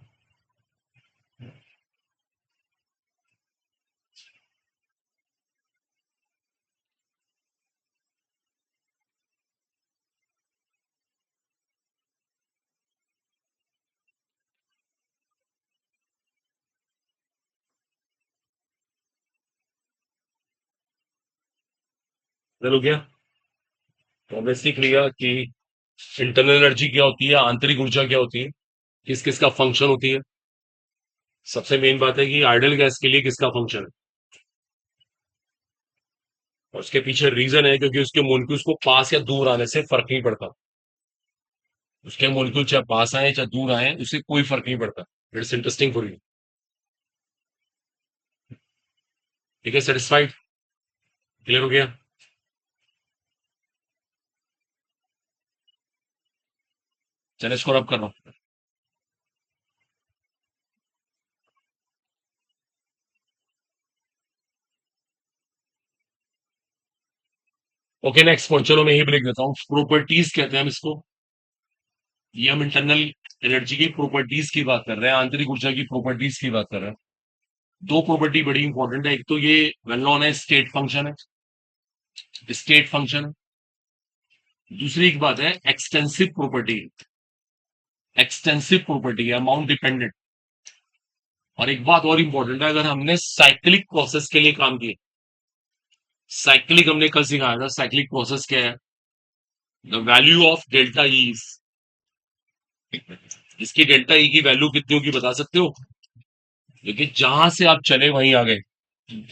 Speaker 1: चलो गया। तो ऑब्वियसली क्लियर कि इंटरनल एनर्जी क्या होती है, आंतरिक ऊर्जा क्या होती है, किस किस का फंक्शन होती है। सबसे मेन बात है कि आइडियल गैस के लिए किसका फंक्शन है, और उसके पीछे रीजन है क्योंकि उसके मोलिक्यूल्स को पास या दूर आने से फर्क नहीं पड़ता। उसके मोलिक्यूल चाहे पास आए चाहे दूर आए उससे कोई फर्क नहीं पड़ता। It's interesting for you. ठीक है, सेटिस्फाइड, क्लियर हो गया। चलो इसको रब कर रहा हूँ। ओके नेक्स्ट पॉइंट, चलो मैं ही लिख देता हूँ। प्रॉपर्टीज कहते हैं हम इसको। ये हम इंटरनल एनर्जी की प्रॉपर्टीज की बात कर रहे हैं, आंतरिक ऊर्जा की प्रॉपर्टीज की बात कर रहे हैं। दो प्रॉपर्टी बड़ी इंपॉर्टेंट है, एक तो ये वेल नोन है स्टेट फंक्शन है, स्टेट फंक्शन है। दूसरी एक बात है एक्सटेंसिव प्रॉपर्टी, एक्सटेंसिव प्रॉपर्टी है अमाउंट डिपेंडेंट। और एक बात और इंपॉर्टेंट है, अगर हमने साइक्लिक प्रोसेस के लिए काम किया, साइक्लिक हमने कल सिखाया था, साइक्लिक प्रोसेस क्या है, the value of delta E, इसकी डेल्टा ई की वैल्यू कितनी होगी बता सकते हो? क्योंकि जहां से आप चले वहीं आ गए।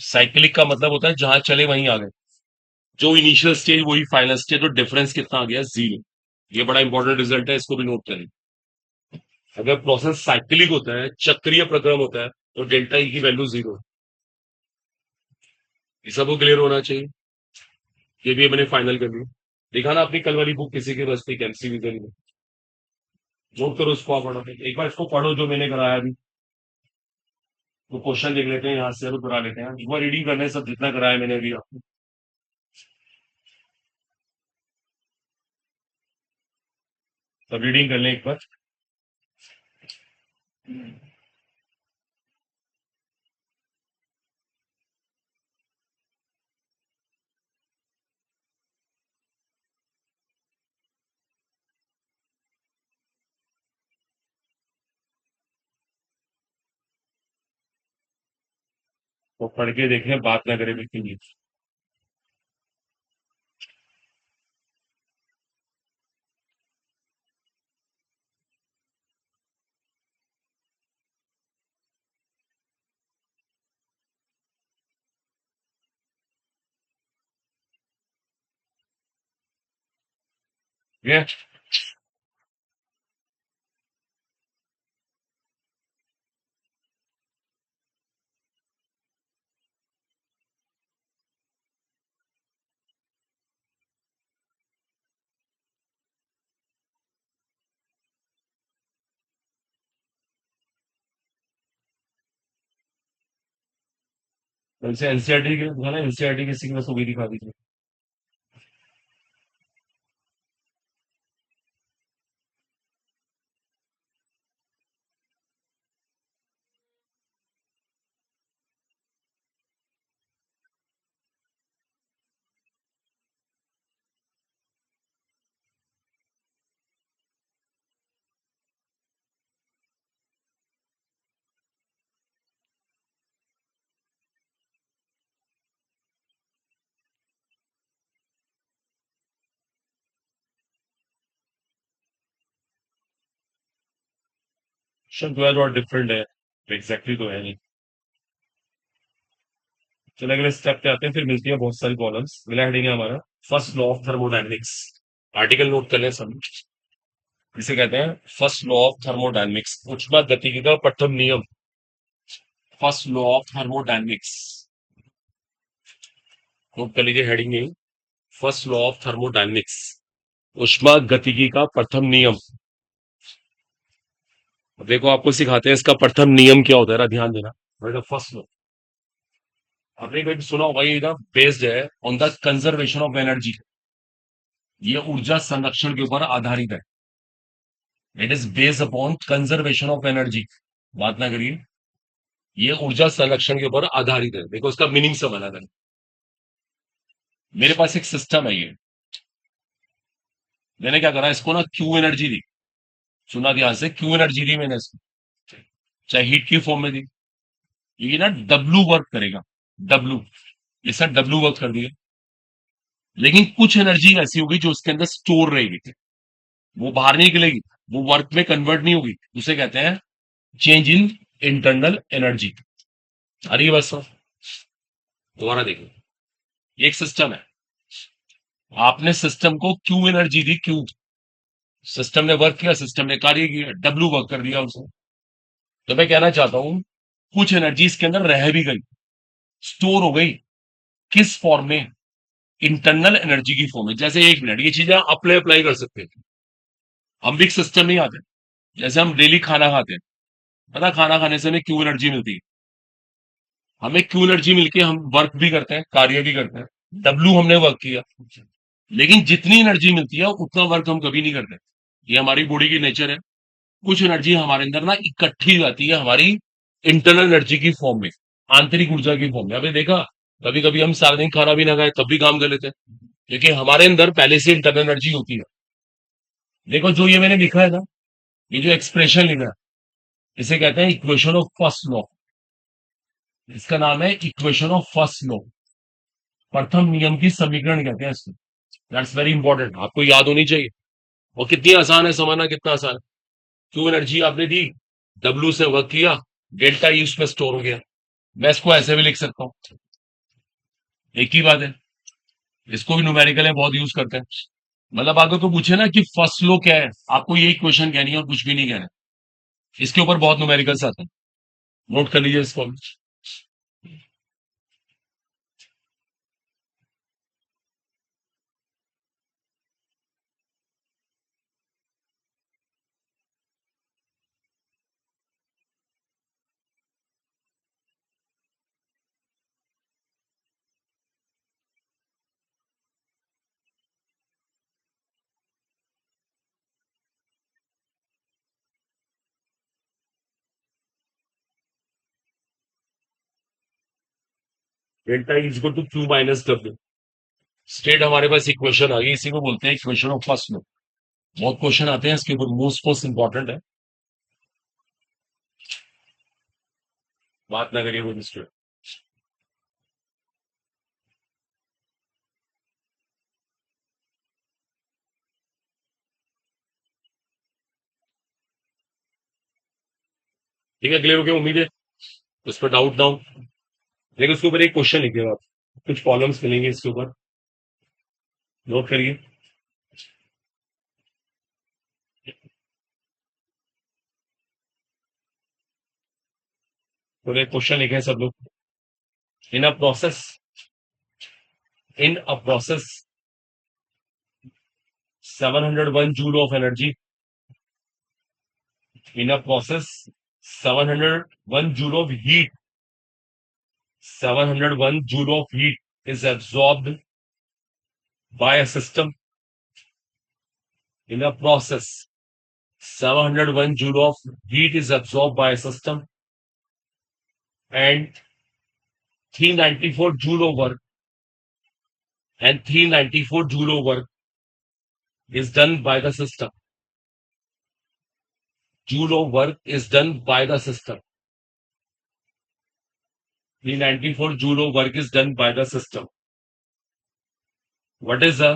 Speaker 1: साइक्लिक का मतलब होता है जहां चले वहीं आ गए, जो इनिशियल स्टेज वही फाइनल स्टेज, तो डिफरेंस कितना आ गया, जीरो। ये बड़ा इंपॉर्टेंट रिजल्ट है, इसको भी नोट करें। अगर प्रोसेस साइक्लिक होता है, चक्रीय प्रक्रम होता है, तो डेल्टा ई की वैल्यू जीरो। ये सबको क्लियर होना चाहिए। ये भी मैंने फाइनल कर लिया। देखा ना अपनी कल वाली बुक किसी के पास थी, एमसीक्यू के लिए। नोट करो उसको, आप पढ़ो एक बार, इसको पढ़ो जो मैंने कराया अभी। तो क्वेश्चन देख लेते हैं यहाँ से, करा लेते हैं एक बार, रीडिंग करने सब जितना कराया मैंने अभी आपको। सब रीडिंग कर लें एक बार। तो पढ़ के देखें, बात ना करें बिल्कुल भी। ठीक है। वैसे एनसीईआरटी के था ना, एनसीईआरटी किसी की बस वो भी दिखा दीजिए। क्वेश्चन तो है, थोड़ा डिफरेंट है, एग्जैक्टली तो है नहीं। चलो अगले स्टेप पे आते हैं, फिर मिलती है बहुत सारी प्रॉब्लम्स। अगला हेडिंग है हमारा first law of thermodynamics. Article note कर लें सब। इसे कहते हैं फर्स्ट लॉ ऑफ थर्मोडायनेमिक्स, ऊष्मा गतिकी का प्रथम नियम। First law of thermodynamics, note कर लीजिए हेडिंग यही, फर्स्ट लॉ ऑफ थर्मोडायनेमिक्स, ऊष्मा गतिकी का प्रथम नियम। अब देखो आपको सिखाते हैं इसका प्रथम नियम क्या होता है, जरा ध्यान देना। बेटा फर्स्ट लो, आपने कभी सुना होगा, ये ना बेस्ड है on the conservation of energy. ये ऊर्जा संरक्षण के ऊपर आधारित है। It is based upon conservation of energy. बात ना करिए, ये ऊर्जा संरक्षण के ऊपर आधारित है। देखो इसका मीनिंग सब अलग है। मेरे पास एक सिस्टम है, ये मैंने क्या करा, इसको ना क्यू एनर्जी दी। सुना ध्यान से, क्यू एनर्जी दी मैंने इसको, चाहे हीट की फॉर्म में दी। ये ना डब्लू वर्क करेगा, डब्लू, ये सर डब्लू वर्क कर दिया। लेकिन कुछ एनर्जी ऐसी होगी जो उसके अंदर स्टोर रहेगी, वो बाहर नहीं निकलेगी, वो वर्क में कन्वर्ट नहीं होगी। उसे कहते हैं चेंज इन इंटरनल एनर्जी। आ रही है बस, दोबारा देखो। ये एक सिस्टम है, आपने सिस्टम को क्यू एनर्जी दी, क्यू, सिस्टम ने वर्क किया, सिस्टम ने कार्य किया, डब्लू वर्क कर दिया उसने। तो मैं कहना चाहता हूं, कुछ एनर्जी इसके अंदर रह भी गई, स्टोर हो गई। किस फॉर्म में? इंटरनल एनर्जी की फॉर्म में। जैसे एक मिनट, ये चीजें अप्लाई अप्लाई कर सकते हैं। हम भी एक सिस्टम नहीं आते, जैसे हम डेली खाना खाते हैं, पता खाना खाने से हमें क्यू एनर्जी मिलती है। हमें क्यू एनर्जी मिलके हम वर्क भी करते हैं, कार्य भी करते हैं, डब्लू हमने वर्क किया। लेकिन जितनी एनर्जी मिलती है उतना वर्क हम कभी नहीं करते। ये हमारी बॉडी की नेचर है। कुछ एनर्जी हमारे अंदर ना इकट्ठी जाती है हमारी इंटरनल एनर्जी की फॉर्म में, आंतरिक ऊर्जा की फॉर्म में। अभी देखा, कभी कभी हम सारा दिन खाना भी ना खाए तब भी काम कर लेते हैं, क्योंकि हमारे अंदर पहले से इंटरनल एनर्जी होती है। देखो जो ये मैंने लिखा है ना, ये जो एक्सप्रेशन लिखा है, इसे कहते हैं इक्वेशन ऑफ फर्स्ट लॉ। इसका नाम है इक्वेशन ऑफ फर्स्ट लॉ, प्रथम नियम की समीकरण कहते हैं इसको। दैट्स वेरी इंपॉर्टेंट, आपको याद होनी चाहिए। और कितनी आसान है समझना, कितना आसान है। क्यू एनर्जी आपने दी, डब्ल्यू से वर्क किया, डेल्टा ई उसमें स्टोर हो गया। मैं इसको ऐसे भी लिख सकता हूं, एक ही बात है। इसको भी न्यूमेरिकल में बहुत यूज करते हैं। मतलब अगर कोई पूछे ना कि फर्स्ट लॉ क्या है, आपको यही क्वेश्चन कहनी है और कुछ भी नहीं कहना है। इसके ऊपर बहुत न्यूमेरिकल्स आते हैं, नोट कर लीजिए इसको। Delta is equal to Q minus W. State हमारे पास इक्वेशन आ गई, इसी को बोलते हैं इक्वेशन ऑफ फर्स्ट लॉ। बहुत क्वेश्चन आते हैं इसके ऊपर, मोस्ट मोस्ट इंपॉर्टेंट है। बात ना करिए वो स्टूडेंट। ठीक है, क्लियर हो गया उम्मीद है, उस पर डाउट ना हो। देखिए उसके ऊपर एक क्वेश्चन लिखिएगा आप, कुछ प्रॉब्लम्स मिलेंगे इसके ऊपर, नोट करिए। तो एक क्वेश्चन लिखे हैं सब लोग। In a process, in a process 701 joule of energy, in a process 701 joule of heat, 701 joule of heat is absorbed by a system in a process. 701 joule of heat is absorbed by a system, and 394 joule of work, and 394 joule of work is done by the system. Joule of work is done by the system. 394 joule of work is done by the system. What is the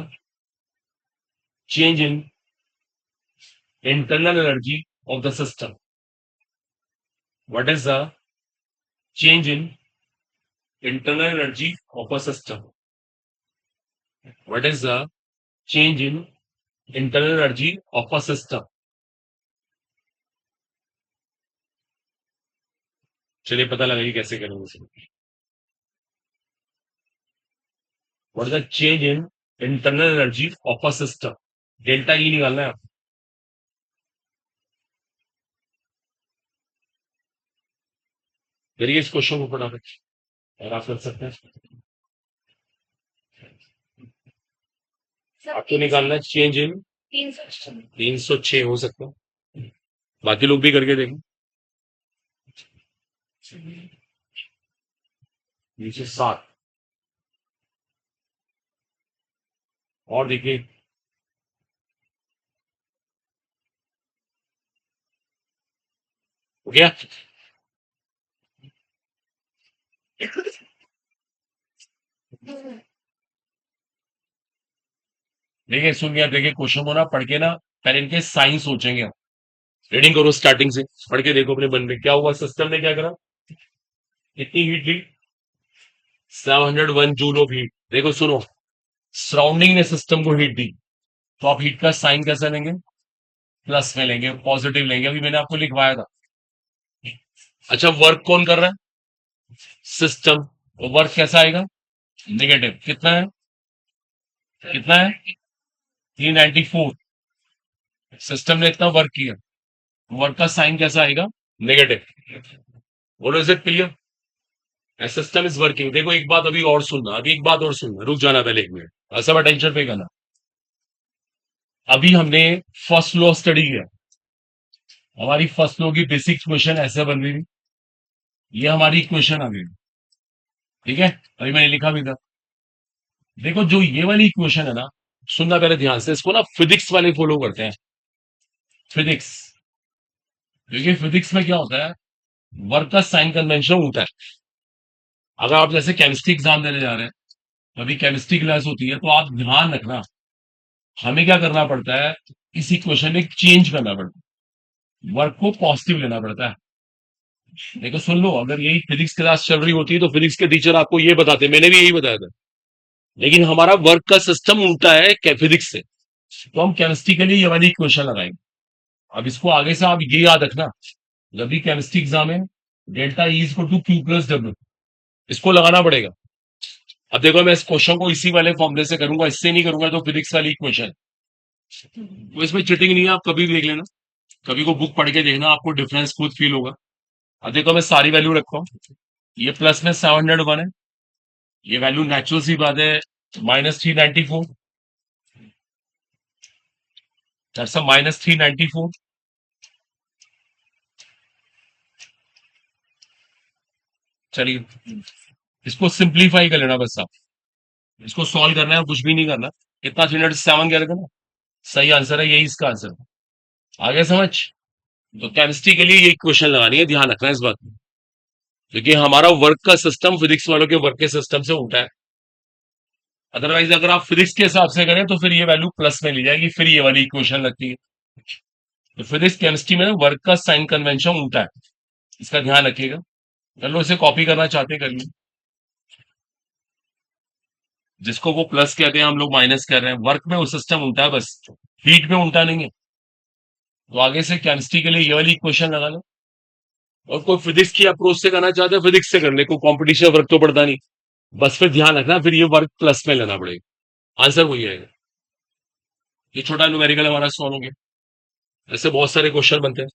Speaker 1: change in internal energy of the system? What is the change in internal energy of a system? What is the change in internal energy of a system? चलिए पता लगाइए कैसे करेंगे इसे। What is the change in internal energy of a system? Delta E निकालना है। करिए इस क्वेश्चन को फटाफट, और आप कर सकते हैं। आपको निकालना है चेंज इन 306 हो सकता है, बाकी लोग भी करके देखें। नीचे 7, और देखिए हो गया। देखिए सुन गया, देखिए क्वेश्चन को ना पढ़ के ना पहले इनके साइन सोचेंगे हम। रीडिंग करो स्टार्टिंग से, पढ़ के देखो अपने मन में क्या हुआ, सिस्टम ने क्या करा, कितनी हीट ली, 701 जूल ऑफ हीट। देखो सुनो, सराउंडिंग ने सिस्टम को हीट दी, तो आप हीट का साइन कैसा लेंगे, प्लस में लेंगे, पॉजिटिव लेंगे, अभी मैंने आपको लिखवाया था। अच्छा वर्क कौन कर रहा है, सिस्टम, तो वर्क कैसा आएगा, नेगेटिव। कितना है, कितना है, 394। सिस्टम ने इतना वर्क किया, वर्क का साइन कैसा आएगा, नेगेटिव। बोलो is it clear, system is working. देखो एक बात अभी और सुनना, अभी एक बात और सुनना, रुक जाना पहले 1 मिनट, सब अटेंशन पे करना। अभी हमने फर्स्ट लॉ स्टडी किया, हमारी फर्स्ट लॉ की बेसिक इक्वेशन ऐसे बन रही थी, ये हमारी इक्वेशन आ गई, ठीक है, अभी मैंने लिखा भी था। देखो जो ये वाली इक्वेशन है ना, सुनना पहले ध्यान से, इसको ना फिजिक्स वाले फॉलो करते हैं, फिजिक्स। क्योंकि फिजिक्स में क्या होता है, वर्क का साइन कन्वेंशन होता है। अगर आप जैसे केमिस्ट्री एग्जाम देने जा रहे हैं, तो अभी केमिस्ट्री क्लास होती है, तो आप ध्यान रखना, हमें क्या करना पड़ता है, इस इक्वेशन में चेंज करना पड़ता है, वर्क को पॉजिटिव लेना पड़ता है। देखो सुन लो, अगर यही फिजिक्स क्लास चल रही होती है तो फिजिक्स के टीचर आपको ये बताते, मैंने भी यही बताया था, लेकिन हमारा वर्क का सिस्टम उल्टा है फिजिक्स से, तो हम केमिस्ट्री के लिए ये वाली इक्वेशन लगाएंगे। अब इसको आगे से आप ये याद रखना, जब भी केमिस्ट्री एग्जाम है, delta E is to Q plus W, इसको लगाना पड़ेगा। अब देखो मैं इस क्वेश्चन को इसी वाले फॉर्मूले से करूंगा, इससे नहीं करूंगा तो फिजिक्स वाली इक्वेशन, तो इसमें चिटिंग नहीं है, आप कभी भी देख लेना, कभी को बुक पढ़ के देखना, आपको डिफरेंस खुद फील होगा। अब देखो मैं सारी वैल्यू रखता हूँ, ये प्लस में 701 है, ये वैल्यू नेचुरल सी बात है, -394, दैट्स अ -394। चलिए इसको सिंप्लीफाई कर लेना बस आप, इसको सॉल्व करना है और कुछ भी नहीं करना। कितना, 307 कह रहे थे ना, सही आंसर है, यही इसका आंसर है। आगे समझ, तो केमिस्ट्री के लिए ये क्वेश्चन लगानी है, ध्यान रखना इस बात में, क्योंकि हमारा वर्क का सिस्टम फिजिक्स वालों के वर्क के सिस्टम से उल्टा है। अदरवाइज अगर आप फिजिक्स के हिसाब से करें तो फिर ये वैल्यू प्लस में ली जाएगी, फिर ये वाली इक्वेशन लगती है। तो फिजिक्स केमिस्ट्री में वर्क का साइन कन्वेंशन उल्टा है, इसका ध्यान रखिएगा। चलो इसे कॉपी करना चाहते हैं करिए, जिसको वो प्लस कहते हैं हम लोग माइनस कर रहे हैं, वर्क में वो सिस्टम उल्टा है, बस हीट में उल्टा नहीं है। तो आगे से केमिस्ट्री के लिए ये वाली इक्वेशन लगा लो, और कोई फिजिक्स की अप्रोच से करना चाहते हैं फिजिक्स से कर ले, कोई कॉम्पिटिशन वर्क तो पड़ता नहीं, बस फिर ध्यान रखना फिर ये वर्क प्लस में लेना पड़ेगा, आंसर वही आएगा। ये छोटा न्यूमेरिकल हमारा सॉल्व हो गया। ऐसे बहुत सारे क्वेश्चन बनते हैं,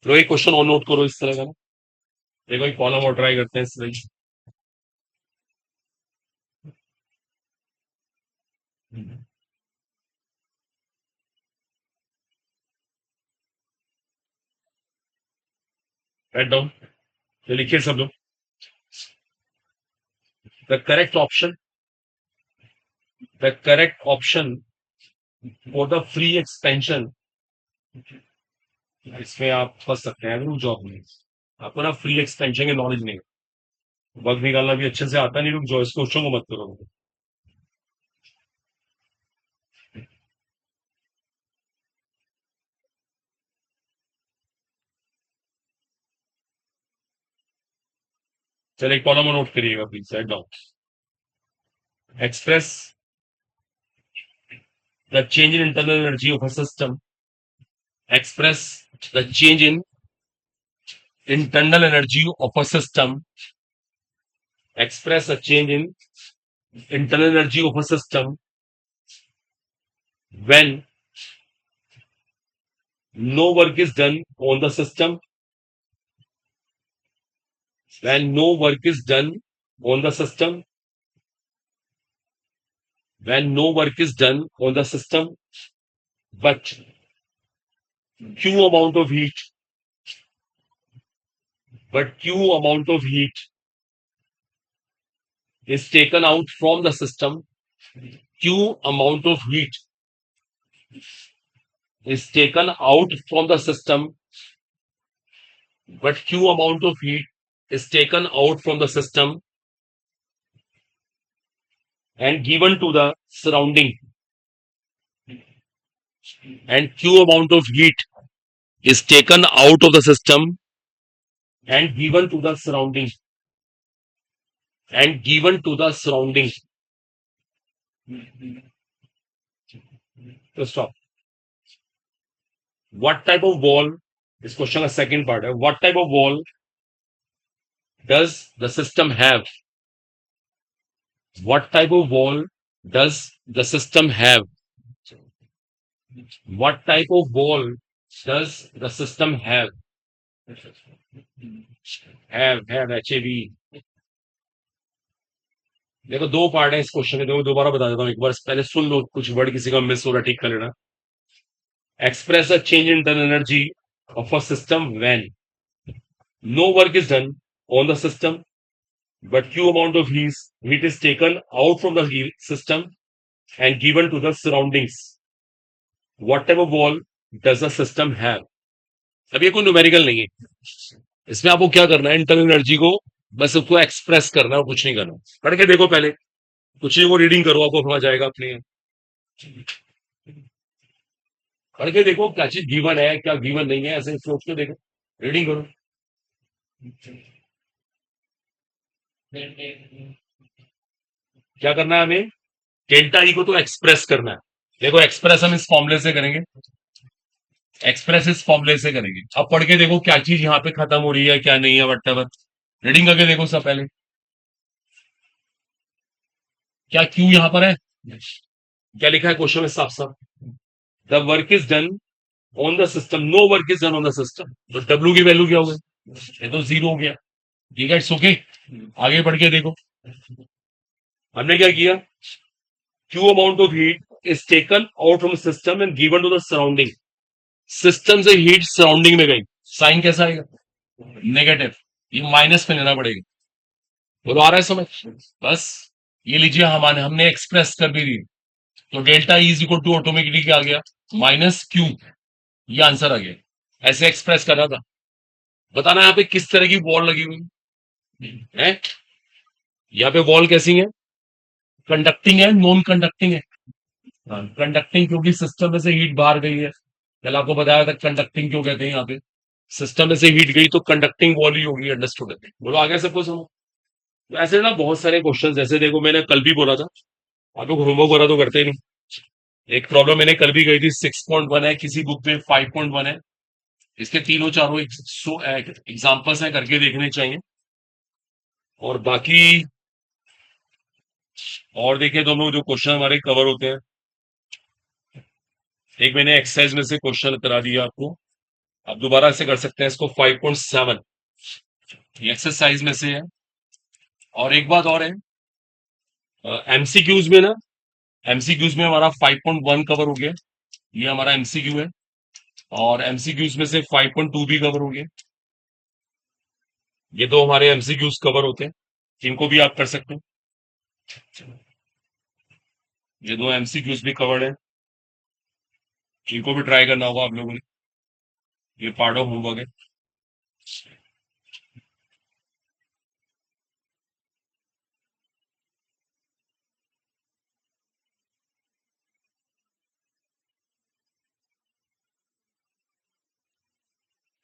Speaker 1: तो एक क्वेश्चन और नोट करो इस तरह का ना, देखो एक कॉलम और ट्राई करते हैं इस तरह की। राइट डाउन, तो लिखिए सब लोग, the correct option, the correct option for the free expansion, इसमें आप फंस सकते हैं रुक जॉब में, आपको ना फ्री एक्सपेंशन की नॉलेज नहीं है, वर्क निकालना भी अच्छे से आता नहीं, रुक जाओ इस क्वेश्चन को मत करो। चलिए एक कॉलम नोट करिएगा please, write down, express the change in internal energy of a system, express the change in internal energy of a system, express a change in internal energy of a system when no work is done on the system when no work is done on the system, when no work is done on the system, but Q amount of heat, but Q amount of heat is taken out from the system, Q amount of heat is taken out from the system, but Q amount of heat is taken out from the system and given to the surrounding, and Q amount of heat is taken out of the system and given to the surrounding, and given to the surrounding. So stop. What type of wall? This question का second part है. What type of wall does the system have? What type of wall does the system have? What type of wall does the system have? Have HAV. देखो दो part है इस question के, देखो दोबारा बता देता हूँ एक बार, पहले सुन लो, कुछ वर्ड किसी का मिस हो रहा है ठीक कर लेना. Express a change in internal energy of a system when no work is done on the system, but Q amount of heat is taken out from the system and given to the surroundings. What type of wall does the system have? अब ये कोई numerical नहीं है, इसमें आपको क्या करना है, इंटरनल एनर्जी को बस उसको एक्सप्रेस करना है, कुछ नहीं करना. पढ़ के देखो पहले, कुछ नहीं, वो रीडिंग करो, आपको समझ आएगा अपने. पढ़ के देखो क्या चीज गिवन है, क्या गिवन नहीं है, ऐसे सोच के देखो, रीडिंग करो. क्या करना है हमें, डेल्टा ई को तो एक्सप्रेस करना है. देखो एक्सप्रेस हम इस फॉर्मूले से करेंगे, एक्सप्रेस इस फॉर्मूले से करेंगे. अब पढ़ के देखो क्या चीज यहाँ पे खत्म हो रही है, क्या नहीं है, वट रीडिंग करके देखो सब पहले. क्या क्यू यहाँ पर है, क्या लिखा है क्वेश्चन में साफ साफ, the work is done on the system, no work is done on the system. तो डब्ल्यू की वैल्यू क्या हो गई, ये तो जीरो हो गया. ठीक है, इट्स ओके. आगे बढ़ के देखो हमने क्या किया, Q amount of heat is taken out from system and given to the surrounding. System से हीट सराउंडिंग में गई, साइन कैसा आएगा, नेगेटिव. ये माइनस में लेना पड़ेगा. बोलो आ रहा है समझ. बस ये लीजिए, हमने एक्सप्रेस कर भी दी. तो delta E is equal to automatically क्या आ गया, माइनस क्यू. ये आंसर आ गया. ऐसे एक्सप्रेस करना था. बताना यहाँ पे किस तरह की वॉल लगी हुई है. यहाँ पे वॉल कैसी है, कंडक्टिंग है, नॉन कंडक्टिंग है. कंडक्टिंग क्योंकि सिस्टम में से हीट बाहर गई है. कल आपको बताया था कंडक्टिंग क्यों कहते हैं, यहाँ पे सिस्टम में से हीट गई तो कंडक्टिंग वॉल ही होगी. अंडरस्टूड है, बोलो आगे सबको समझो. तो ऐसे ना बहुत सारे क्वेश्चन, जैसे देखो मैंने कल भी बोला था, आप लोग होमवर्क हो रहा तो करते ही नहीं. एक प्रॉब्लम मैंने कल भी गई थी, 6.1 है, किसी बुक में 5.1 है. इसके तीनों चारों एग्जाम्पल्स हैं, करके देखने चाहिए. और बाकी और देखिए तो हम लोग जो क्वेश्चन हमारे कवर होते हैं, एक मैंने एक्सरसाइज में से क्वेश्चन करा दिया आपको, आप दोबारा से कर सकते हैं इसको. 5.7 एक्सरसाइज में से है. और एक बात और है, एमसीक्यूज में ना, एमसीक्यूज में हमारा 5.1 कवर हो गया, ये हमारा एमसीक्यू है. और एमसीक्यूज में से 5.2 भी कवर हो गया. ये दो हमारे एमसीक्यूज कवर होते हैं, इनको भी आप कर सकते हैं. ये दो एमसीक्यूज भी कवर्ड है, इनको भी ट्राई करना होगा आप लोगों ने. ये पार्ट ऑफ होमवर्क है.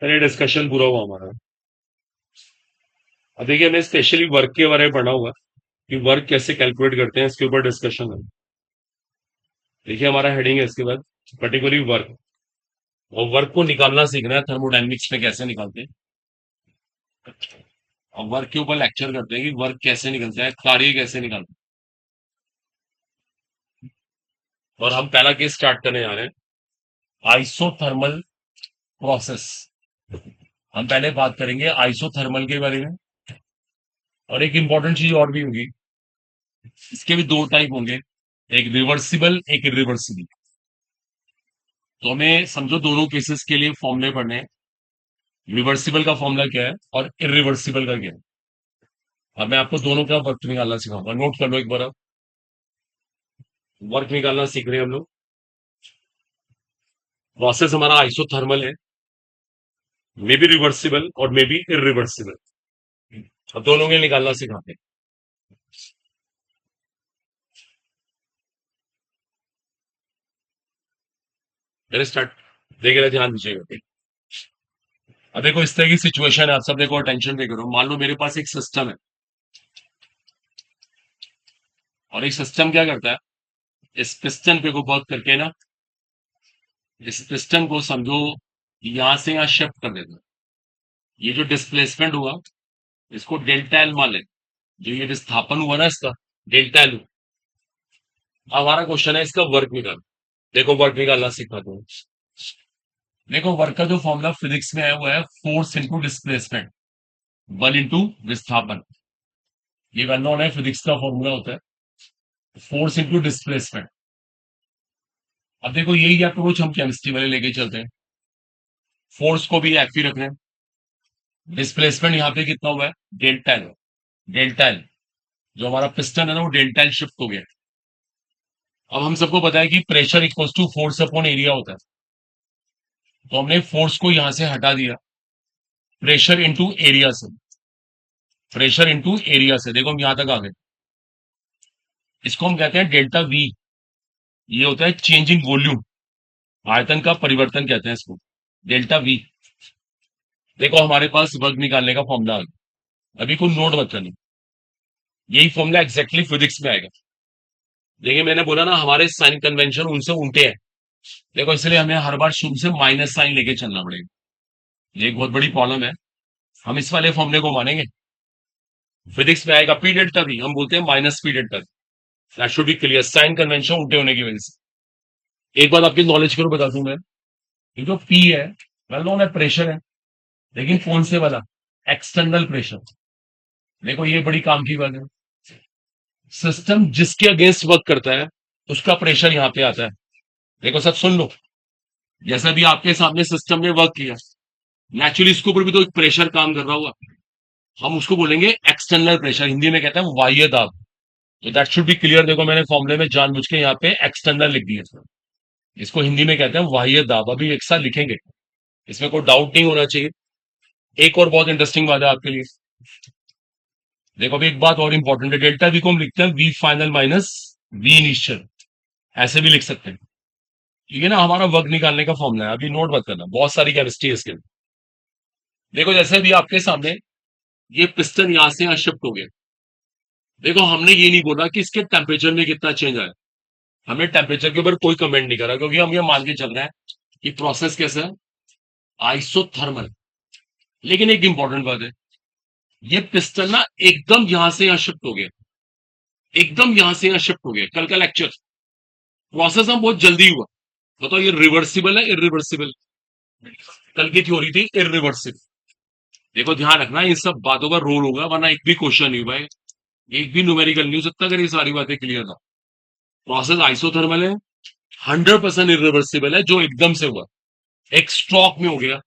Speaker 1: पहले डिस्कशन पूरा हुआ हमारा. अब देखिए हमें स्पेशली वर्क के बारे में पढ़ना होगा कि वर्क कैसे कैलकुलेट करते हैं, इसके ऊपर डिस्कशन है. देखिए हमारा हेडिंग है इसके बाद पर्टिकुलरली वर्क, और वर्क को निकालना सीखना है, थर्मोडायनेमिक्स में कैसे निकालते हैं. और वर्क के ऊपर लेक्चर करते हैं कि वर्क कैसे निकलता है, कार्य कैसे निकलता है. और हम पहला केस स्टार्ट करने जा रहे हैं, आइसोथर्मल प्रोसेस. हम पहले बात करेंगे आइसोथर्मल के बारे में. और एक इंपॉर्टेंट चीज और भी होगी, इसके भी दो टाइप होंगे, एक रिवर्सिबल एक इरिवर्सिबल। तो हमें समझो दोनों केसेस के लिए फॉर्मूले पढ़ने हैं। रिवर्सिबल का फॉर्मूला क्या है और इरिवर्सिबल का क्या है। अब मैं आपको दोनों का वर्क निकालना सिखाऊंगा, नोट कर लो एक बार। आप वर्क निकालना सीख रहे हैं हम लोग। प्रोसेस हमारा आइसोथर्मल है, मे बी रिवर्सिबल और मे बी इरिवर्सिबल। अब दोनों के निकालना सिखाते हैं। मेरे स्टार्ट, देखिए ध्यान दीजिएगा। अब देखो इस तरह की सिचुएशन है, आप सब देखो अटेंशन पे करो। मान लो मेरे पास एक सिस्टम है, और एक सिस्टम क्या करता है, इस पिस्टन पे को वर्क करके ना, इस पिस्टन को समझो यहां से यहां शिफ्ट कर देता है। ये जो डिस्प्लेसमेंट हुआ, इसको डेल्टा एल मान ले। जो ये विस्थापन हुआ ना इसका, डेल्टा एल। अब हमारा क्वेश्चन है इसका वर्क निकाल। देखो वर्क निकालना सीखा दो। देखो वर्क का जो फॉर्मूला फिजिक्स में आया हुआ है, फोर्स इंटू डिस्प्लेसमेंट, बल इंटू विस्थापन। ये वेल नोन है, फिजिक्स का फॉर्मूला होता है फोर्स इंटू डिस्प्लेसमेंट। अब देखो यही अप्रोच हम केमिस्ट्री वाले लेके चलते हैं। फोर्स को भी एफ ही रख रहे हैं, डिस्प्लेसमेंट यहाँ पे कितना हुआ है, डेल्टा एल। डेल्टा एल, जो हमारा पिस्टन है ना, वो डेल्टा एल शिफ्ट हो गया। अब हम सबको पता है कि pressure equals to force upon area होता है। तो हमने फोर्स को यहां से हटा दिया, प्रेशर इंटू एरिया से। प्रेशर इंटू एरिया से, देखो हम यहां तक आ गए। इसको हम कहते हैं डेल्टा वी। ये होता है चेंज इन वॉल्यूम, आयतन का परिवर्तन कहते हैं इसको, डेल्टा वी। देखो हमारे पास वर्क निकालने का फॉर्मूला आ गया। अभी कोई नोट मत करनी, यही फॉर्मूला एग्जैक्टली फिजिक्स में आएगा। देखिए मैंने बोला ना हमारे साइन कन्वेंशन उनसे उल्टे हैं। देखो इसलिए हमें हर बार शुरू से माइनस साइन लेके चलना पड़ेगा। ये एक बहुत बड़ी प्रॉब्लम है। हम इस वाले फॉर्मूले को मानेंगे, फिजिक्स में आएगा पी डेल्टा वी, हम बोलते हैं minus P delta. That should be clear, sign convention उल्टे होने की वजह से। एक बात आपकी नॉलेज को बता दूं मैं, ये जो पी है, वेल नोन है प्रेशर है, लेकिन कौन से वाला, एक्सटर्नल प्रेशर। देखो ये बड़ी काम की बात है। सिस्टम जिसके अगेंस्ट वर्क करता है, उसका प्रेशर यहां पे आता है। देखो सब सुन लो, जैसा भी आपके सामने सिस्टम ने वर्क किया, नेचुरली इसके ऊपर भी तो एक प्रेशर काम कर रहा होगा। हम उसको बोलेंगे एक्सटर्नल प्रेशर, हिंदी में कहते हैं बाह्य दाब। तो दैट शुड बी क्लियर। देखो मैंने फॉर्मूले में जानबूझ के यहाँ पे एक्सटर्नल लिख दिया, इसको हिंदी में कहते हैं बाह्य दाब। अभी एक साथ लिखेंगे, इसमें कोई डाउट नहीं होना चाहिए। एक और बहुत इंटरेस्टिंग बात है आपके लिए। देखो अभी एक बात और इंपॉर्टेंट है, डेल्टा वी को हम लिखते हैं V final minus V initial, ऐसे भी लिख सकते हैं। ठीक है ना, हमारा वर्क निकालने का फॉर्मूला है। अभी नोट मत करना, बहुत सारी केमिस्ट्री है इसके अंदर। देखो जैसे भी आपके सामने ये पिस्टन यहां से यहां शिफ्ट हो गया। देखो हमने ये नहीं बोला कि इसके टेम्परेचर में कितना चेंज आया, हमने टेम्परेचर के ऊपर कोई कमेंट नहीं करा, क्योंकि हम ये मान के चल रहे हैं कि प्रोसेस कैसा है, आइसोथर्मल। लेकिन एक इंपॉर्टेंट बात है, ये पिस्टन ना एकदम यहां से यहां शिफ्ट हो गया, एकदम यहां से यहां शिफ्ट हो गया। कल का लेक्चर, प्रोसेस हम बहुत जल्दी हुआ। बताओ ये रिवर्सिबल है इरिवर्सिबल। कल की थ्योरी थी इरिवर्सिबल। देखो ध्यान रखना, इन सब बातों का रोल होगा, वरना एक भी क्वेश्चन नहीं हुआ है, एक भी न्यूमेरिकल नहीं हो सकता अगर ये सारी बातें क्लियर ना। प्रोसेस आइसोथर्मल है, 100% इरिवर्सिबल है, जो एकदम से हुआ, एक स्ट्रोक में हो गया।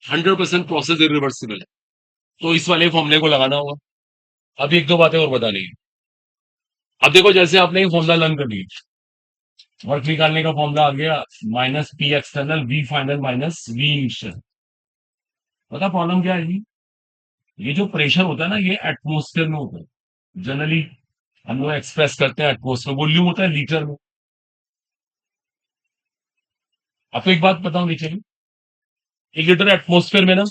Speaker 1: 100% प्रोसेस इरिवर्सिबल है, तो इस वाले फॉर्मूले को लगाना होगा। अब एक दो बातें और बता ली। अब देखो जैसे आपने एक फॉर्मूला लर्न कर लिया, वर्क निकालने का फॉर्मूला आ गया, minus P external V final minus V initial. पता प्रॉब्लम क्या है, ये जो प्रेशर होता है ना, ये एटमोस्फेयर में होता है जनरली। हम लोग एक्सप्रेस करते हैं एटमोस्फेयर, वॉल्यूम होता है लीटर में। आपको एक बात बताऊं नीचे में, 1 लीटर एटमोस्फेयर में ना,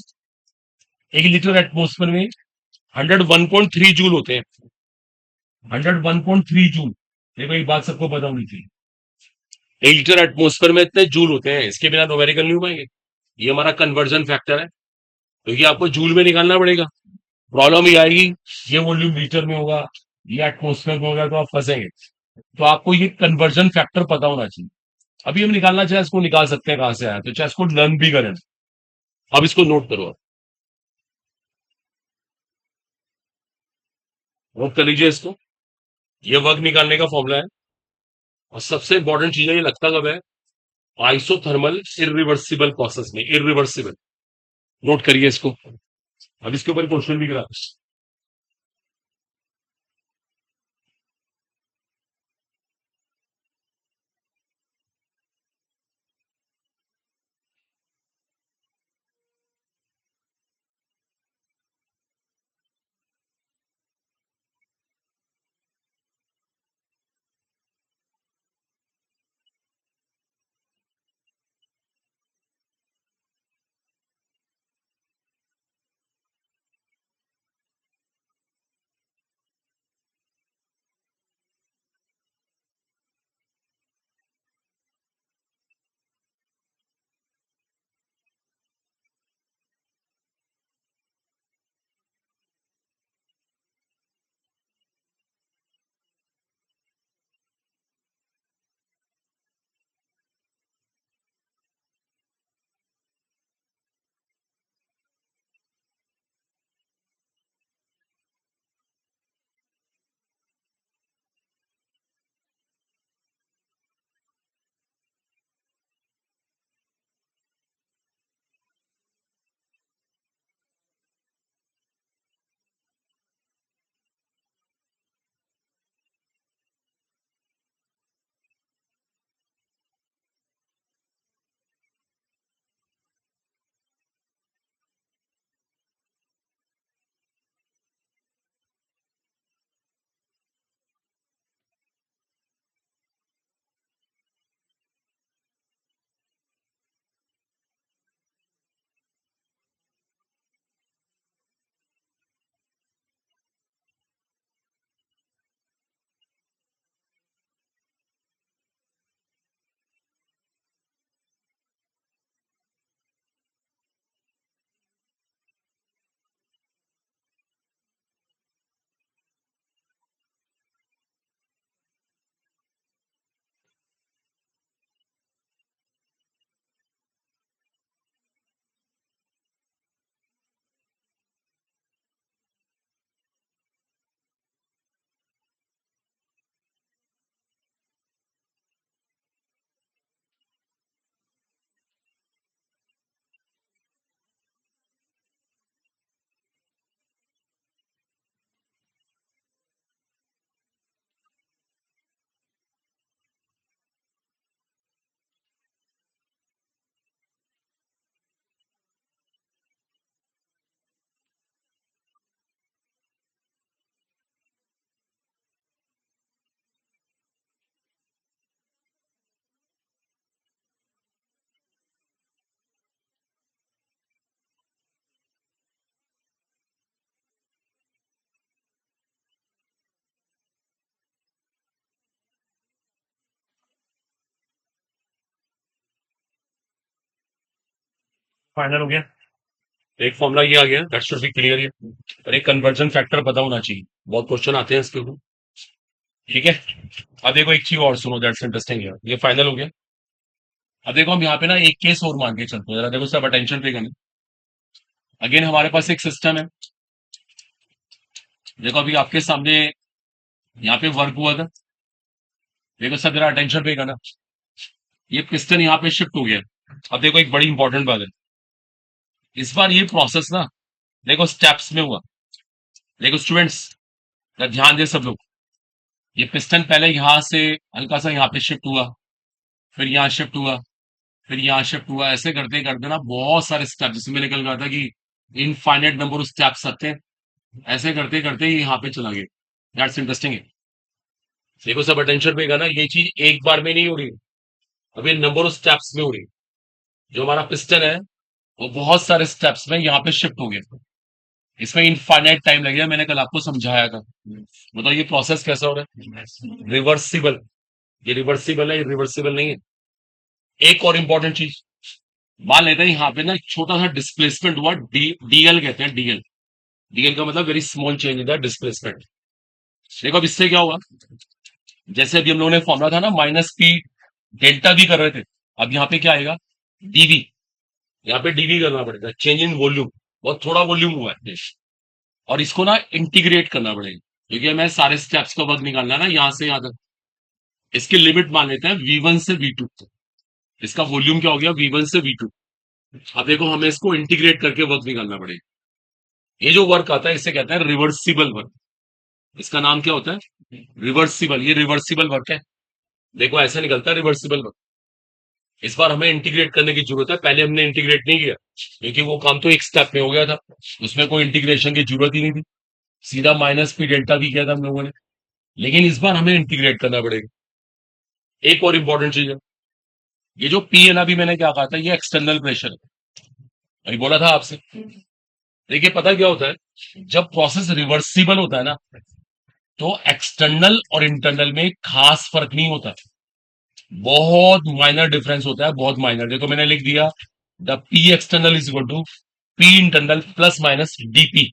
Speaker 1: 1 लीटर एटमोस्फेयर में 101.3 जूल होते हैं। 101.3 जूल। देखो एक बात सबको पता होनी चाहिए, 1 लीटर एटमोस्फेयर में इतने जूल होते हैं, इसके बिना न्यूमेरिकल नहीं हो पाएंगे। ये हमारा कन्वर्जन फैक्टर है, तो ये आपको जूल में निकालना पड़ेगा। प्रॉब्लम ये आएगी, ये वॉल्यूम लीटर में होगा, ये एटमोस्फेयर में होगा, तो आप फंसेंगे। तो आपको ये कन्वर्जन फैक्टर पता होना चाहिए। अभी हम निकालना चाहे इसको निकाल सकते हैं कहां से आया, तो चाहे इसको लर्न भी करें। अब इसको नोट करो। नोट कर लीजिए इसको। ये वर्क निकालने का फॉर्मूला है। और सबसे इंपॉर्टेंट चीज है, ये लगता कब है? आइसोथर्मल इरिवर्सिबल प्रोसेस में, इरिवर्सिबल। नोट करिए इसको। अब इसके ऊपर क्वेश्चन भी करा। फाइनल हो गया। एक फॉर्मूला ये आ गया, दैट शुड बी क्लियर। ये और एक कन्वर्जन फैक्टर पता होना चाहिए, बहुत क्वेश्चन आते हैं इसके ऊपर। ठीक है। अब देखो एक चीज और सुनो, दैट्स इंटरेस्टिंग है, ये फाइनल हो गया। अब देखो हम यहाँ पे ना एक केस और मान के चलते हैं, जरा देखो सब अटेंशन पे करना। अगेन हमारे पास एक सिस्टम है। देखो अभी आपके सामने यहाँ पे वर्क हुआ था। देखो सब जरा अटेंशन पे करना। ये पिस्टन यहाँ पे शिफ्ट हो गया। अब देखो एक बड़ी इंपॉर्टेंट बात है, इस बार ये प्रोसेस ना देखो स्टेप्स में हुआ। देखो स्टूडेंट्स, ध्यान दे सब लोग। ये पिस्टन पहले यहां से हल्का सा यहाँ पे शिफ्ट हुआ, फिर यहाँ शिफ्ट हुआ, फिर यहाँ शिफ्ट हुआ। ऐसे करते करते ना बहुत सारे स्टेप, जिसमें मैंने कल कहा था कि इनफाइनाइट नंबर ऑफ स्टेप्स आते हैं। ऐसे करते करते ये यहाँ पे चला गया। दैट्स इंटरेस्टिंग है। देखो सब अटेंशन पे ना, ये चीज एक बार में नहीं हो रही, अभी नंबर ऑफ स्टेप्स में हो रही। जो हमारा पिस्टन है वो बहुत सारे स्टेप्स में यहाँ पे शिफ्ट हो गया। इसमें इनफाइनाइट टाइम लगेगा, मैंने कल आपको समझाया था। बताओ ये प्रोसेस कैसा हो रहा है? रिवर्सिबल। ये रिवर्सिबल है, ये रिवर्सिबल नहीं है। एक और इंपॉर्टेंट चीज, मान लेते हैं यहाँ पे ना एक छोटा सा डिस्प्लेसमेंट हुआ, डीएल कहते हैं, डीएल। डीएल का मतलब very small change in the displacement. देखो अब इससे क्या हुआ, जैसे अभी हम लोगों ने फॉर्मुला था ना माइनस पी डेल्टा भी कर रहे थे, अब यहाँ पे क्या आएगा? डीवी। यहाँ पे डीवी करना पड़ेगा, चेंज इन वॉल्यूम। बहुत थोड़ा वॉल्यूम हुआ है और इसको ना इंटीग्रेट करना पड़ेगा। क्योंकि हमें सारे स्टेप्स का वर्क निकालना है ना, यहां से यहां तक। इसकी लिमिट मान लेते हैं V1 से V2। इसका वॉल्यूम क्या हो गया, V1 से V2। अब देखो हमें इसको इंटीग्रेट करके वर्क निकालना पड़ेगा। ये जो वर्क आता है इसे कहते हैं रिवर्सिबल वर्क। इसका नाम क्या होता है, रिवर्सिबल। ये रिवर्सिबल वर्क है। देखो ऐसा निकलता है रिवर्सिबल वर्क। इस बार हमें इंटीग्रेट करने की जरूरत है, पहले हमने इंटीग्रेट नहीं किया क्योंकि वो काम तो एक स्टेप में हो गया था। उसमें कोई इंटीग्रेशन की जरूरत ही नहीं थी, सीधा माइनस पी डेल्टा भी किया था हम लोगों ने। लेकिन इस बार हमें इंटीग्रेट करना पड़ेगा। एक और इंपॉर्टेंट चीज है, ये जो पी है ना, अभी मैंने क्या कहा था, ये एक्सटर्नल प्रेशर है, अभी बोला था आपसे। देखिए पता क्या होता है, जब प्रोसेस रिवर्सिबल होता है ना, तो एक्सटर्नल और इंटरनल में खास फर्क नहीं होता। बहुत माइनर डिफरेंस होता है, बहुत माइनर। देखो मैंने लिख दिया, the P external is equal to P internal plus minus DP.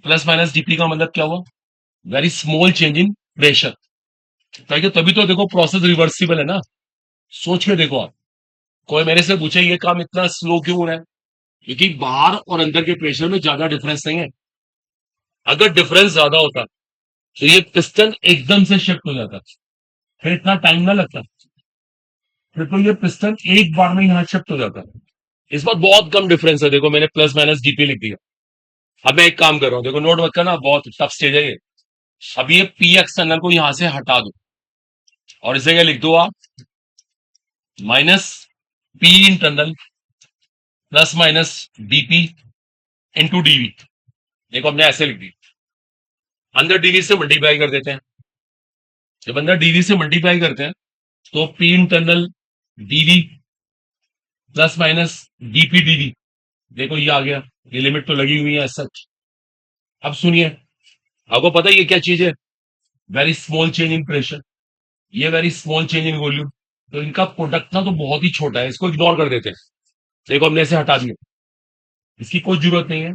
Speaker 1: Plus minus DP का मतलब क्या हुआ, very small change in pressure. ताकि तभी तो देखो प्रोसेस रिवर्सिबल है ना। सोच के देखो आप, कोई मेरे से पूछे ये काम इतना स्लो क्यों हो रहा है, क्योंकि बाहर और अंदर के प्रेशर में ज्यादा डिफरेंस नहीं है। अगर डिफरेंस ज्यादा होता तो ये पिस्टन एकदम से शिफ्ट हो जाता, फिर इतना टाइम ना लगता, फिर तो ये पिस्टन एक बार में यहां शिफ्ट हो जाता। इस बार बहुत कम डिफरेंस है, देखो मैंने प्लस माइनस डीपी लिख दिया। अब मैं एक काम कर रहा हूं, देखो नोट मत करना, बहुत टफ स्टेज है ये। अब ये पी एक्सटर्नल को यहां से हटा दो और इस जगह लिख दो आप minus P internal plus minus DP into DV. देखो हमने ऐसे लिख दी, अंदर डीवी से मल्टीप्लाई कर देते हैं। जब अंदर डीवी से मल्टीप्लाई करते हैं तो P internal DV plus minus DP DV. देखो ये आ गया, ये लिमिट तो लगी हुई है सच। अब सुनिए, आपको पता है ये क्या चीज है, very small change in pressure, ये very small change in volume. तो इनका प्रोडक्ट ना तो बहुत ही छोटा है, इसको इग्नोर कर देते हैं। देखो हमने ऐसे हटा दिया, इसकी कोई जरूरत नहीं है।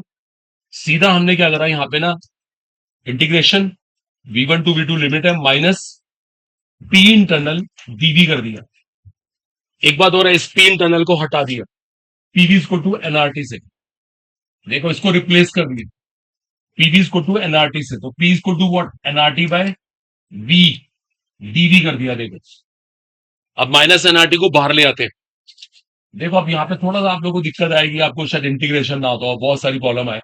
Speaker 1: सीधा हमने क्या करा यहाँ पे ना, integration V1 to V2 limit है माइनस पी इंटरनल डीवी कर दिया। एक बात और है, इस पी इंटरनल को हटा दिया, पीवी को टू एनआरटी से। देखो इसको रिप्लेस कर दिया, पीवी को टू एनआरटी से, तो पी को to what, NRT by V, DV कर दिया। देखो अब माइनस एनआरटी को बाहर ले आते हैं। देखो अब यहाँ पे थोड़ा सा आप लोगों को दिक्कत आएगी, आपको शायद इंटीग्रेशन ना होता हो, बहुत सारी प्रॉब्लम आए।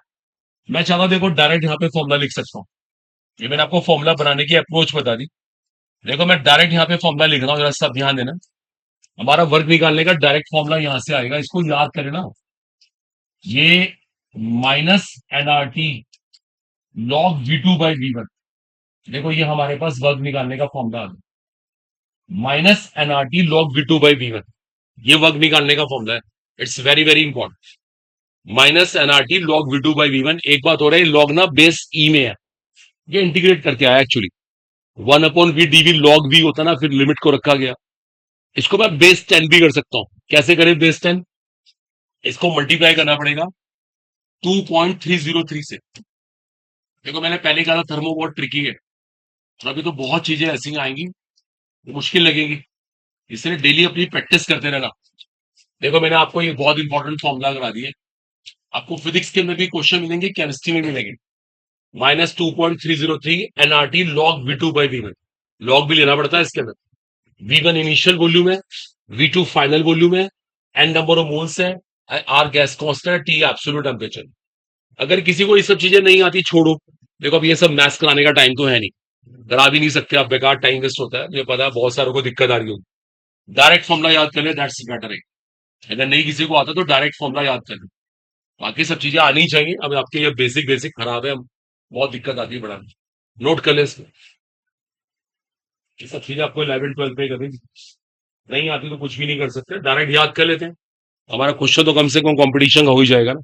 Speaker 1: मैं चाहता हूं देखो डायरेक्ट यहाँ पे फॉर्मुला लिख सकता हूँ। ये मैंने आपको फॉर्मुला बनाने की अप्रोच बता दी। देखो मैं डायरेक्ट यहाँ पे फॉर्मुला लिख रहा हूँ, जरा सब ध्यान देना। हमारा वर्क निकालने का डायरेक्ट फॉर्मुला यहां से आएगा, इसको याद करें ना। ये माइनस एनआरटी लॉग V2/V1। देखो ये हमारे पास वर्क निकालने का फॉर्मुला आ गया, माइनस एनआरटी लॉग V2/V1। ये वर्क निकालने का फॉर्मुला है, it's very very important. Minus NRT log V2/V1। एक बात हो रहा है, लॉग ना बेस ई में है, ये इंटीग्रेट करके आया actually. 1/V dV log V होता ना, फिर लिमिट को रखा गया। इसको मैं बेस 10 भी कर सकता हूं। कैसे करें बेस 10, इसको मल्टीप्लाई करना पड़ेगा 2.303 से। देखो मैंने पहले कहा था थर्मो बहुत ट्रिकी है, और अभी तो बहुत चीजें ऐसी आएंगी जो मुश्किल लगेंगी, इसलिए डेली अपनी प्रैक्टिस करते रहना। देखो मैंने आपको ये बहुत इंपॉर्टेंट फॉर्मुला करा दिए, आपको फिजिक्स के अंदर भी क्वेश्चन मिलेंगे, केमिस्ट्री में मिलेंगे। -2.303 एनआरटी लॉग V2/V1। लॉग भी लेना पड़ता है इसके अंदर। V1 इनिशियल वॉल्यूम है, V2 फाइनल वॉल्यूम है, एन नंबर ऑफ मोल्स है, R gas constant, T absolute temperature. अगर किसी को ये सब चीजें नहीं आती छोड़ो, देखो अब ये सब मैथ्स कराने का टाइम तो है नहीं, करा भी नहीं सकते आप, बेकार टाइम वेस्ट होता है, मुझे पता है बहुत सारों को दिक्कत आ रही होगी। डायरेक्ट फॉर्मुला याद कर ले, दैट्स बेटर है। अगर नहीं किसी को आता तो डायरेक्ट फॉर्मुला याद कर ले, बाकी सब चीजें आनी चाहिए। अब आपके ये बेसिक बेसिक खराब है, बहुत दिक्कत आती है पढ़ाने। नोट कर ले इसको, ये सब चीजें आपको 11 12 में कभी नहीं आती तो कुछ भी नहीं कर सकते, डायरेक्ट याद कर लेते हैं। हमारा क्वेश्चन तो कम से कम कंपटीशन हो ही जाएगा ना।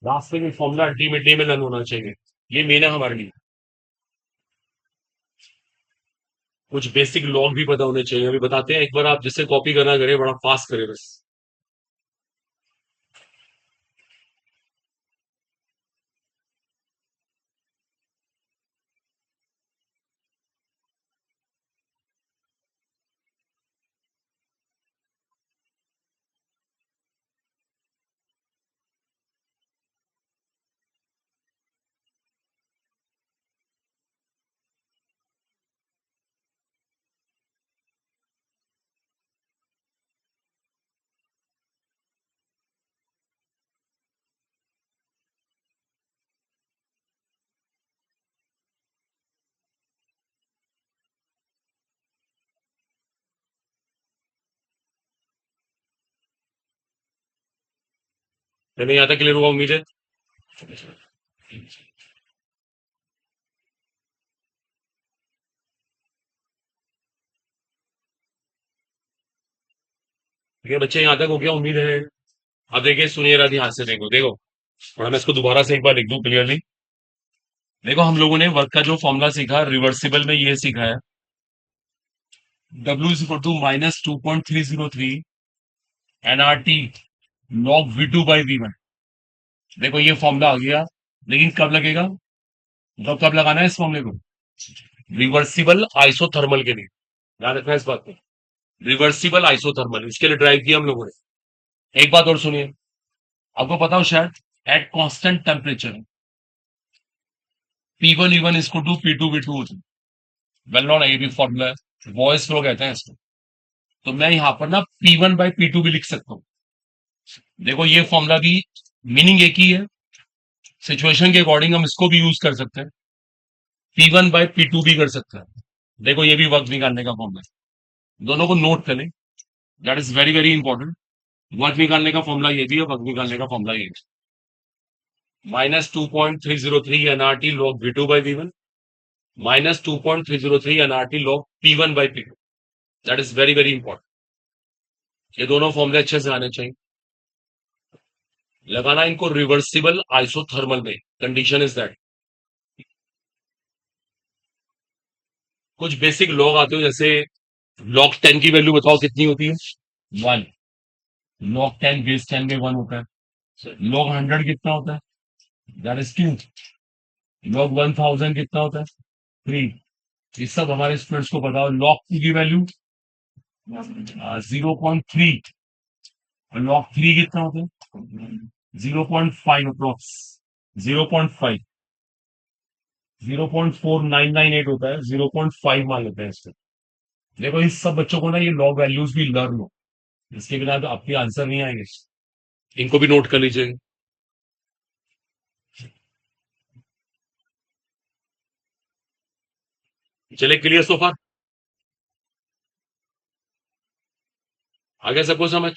Speaker 1: लास्ट में फॉर्मूला अल्टीमेटली में लर्न होना चाहिए, ये मेन है हमारे लिए। कुछ बेसिक लॉग भी पता होने चाहिए, अभी बताते हैं, एक बार आप जिससे कॉपी करना करें, बड़ा फास्ट करें बस। नहीं आता, क्लियर हुआ उम्मीद है। ठीक है बच्चे, यहाँ तक हो गया उम्मीद है। अब देखिए, सुनिए जरा ध्यान से, देखो देखो, और मैं इसको दोबारा से एक बार लिख दूं क्लियरली। देखो, हम लोगों ने वर्क का जो फॉर्मूला सीखा रिवर्सिबल में, ये सीखा है, W is equal to -2.303 NRT log V2 by V1। देखो ये फॉर्मूला आ गया, लेकिन कब लगेगा, तो कब लगाना है इस फॉर्मूले को, रिवर्सिबल आइसोथर्मल के लिए। ध्यान रखना है इस बात को, रिवर्सिबल आइसोथर्मल, इसके लिए ड्राइव किया हम लोगों ने। एक बात और सुनिए, आपको पता हो शायद, at constant temperature P1 E1 is to P2 V2 होता है, वेल नोन, ये भी फॉर्मूला है, वॉइस फ्लो कहते हैं इसको। तो मैं यहाँ पर ना P1 बाई P2 भी लिख सकता हूँ। देखो ये फॉर्मूला भी मीनिंग एक ही है, सिचुएशन के अकॉर्डिंग हम इसको भी यूज कर सकते हैं, P1 बाई P2 भी कर सकते हैं। देखो ये भी वर्क निकालने का फॉर्मूला है, दोनों को नोट करें, that is very very important. Work निकालने का फॉर्मूला ये भी है, वर्क निकालने का फॉर्मूला ये है, -2.303 NRT log V2 by V1, -2.303 NRT log P1 by P2। That is very very important, ये दोनों फॉर्मूले अच्छे से आने चाहिए। लगाना इनको रिवर्सिबल आइसोथर्मल में, कंडीशन इज दैट। कुछ बेसिक लॉग आते हो, जैसे log 10 की वैल्यू बताओ कितनी होती है, 1। log 10 बेस 10 में 1 होता है। log 100 कितना होता है, दैट इज 2। log 1000 कितना होता है, 3। ये सब हमारे स्टूडेंट्स को पता हो। log 2 की वैल्यू 0.3, और log 3 कितना होता है, 0.5 अप्रोक्स, 0.5, 0.4998 होता है, 0.5 मान लेते हैं इसको। देखो इस सब बच्चों को ना ये लॉग वैल्यूज भी लर्न हो, इसके बिना तो आपके आंसर नहीं आएंगे, इनको भी नोट कर लीजिए। चले, क्लियर सो फार, आगे सबको समझ।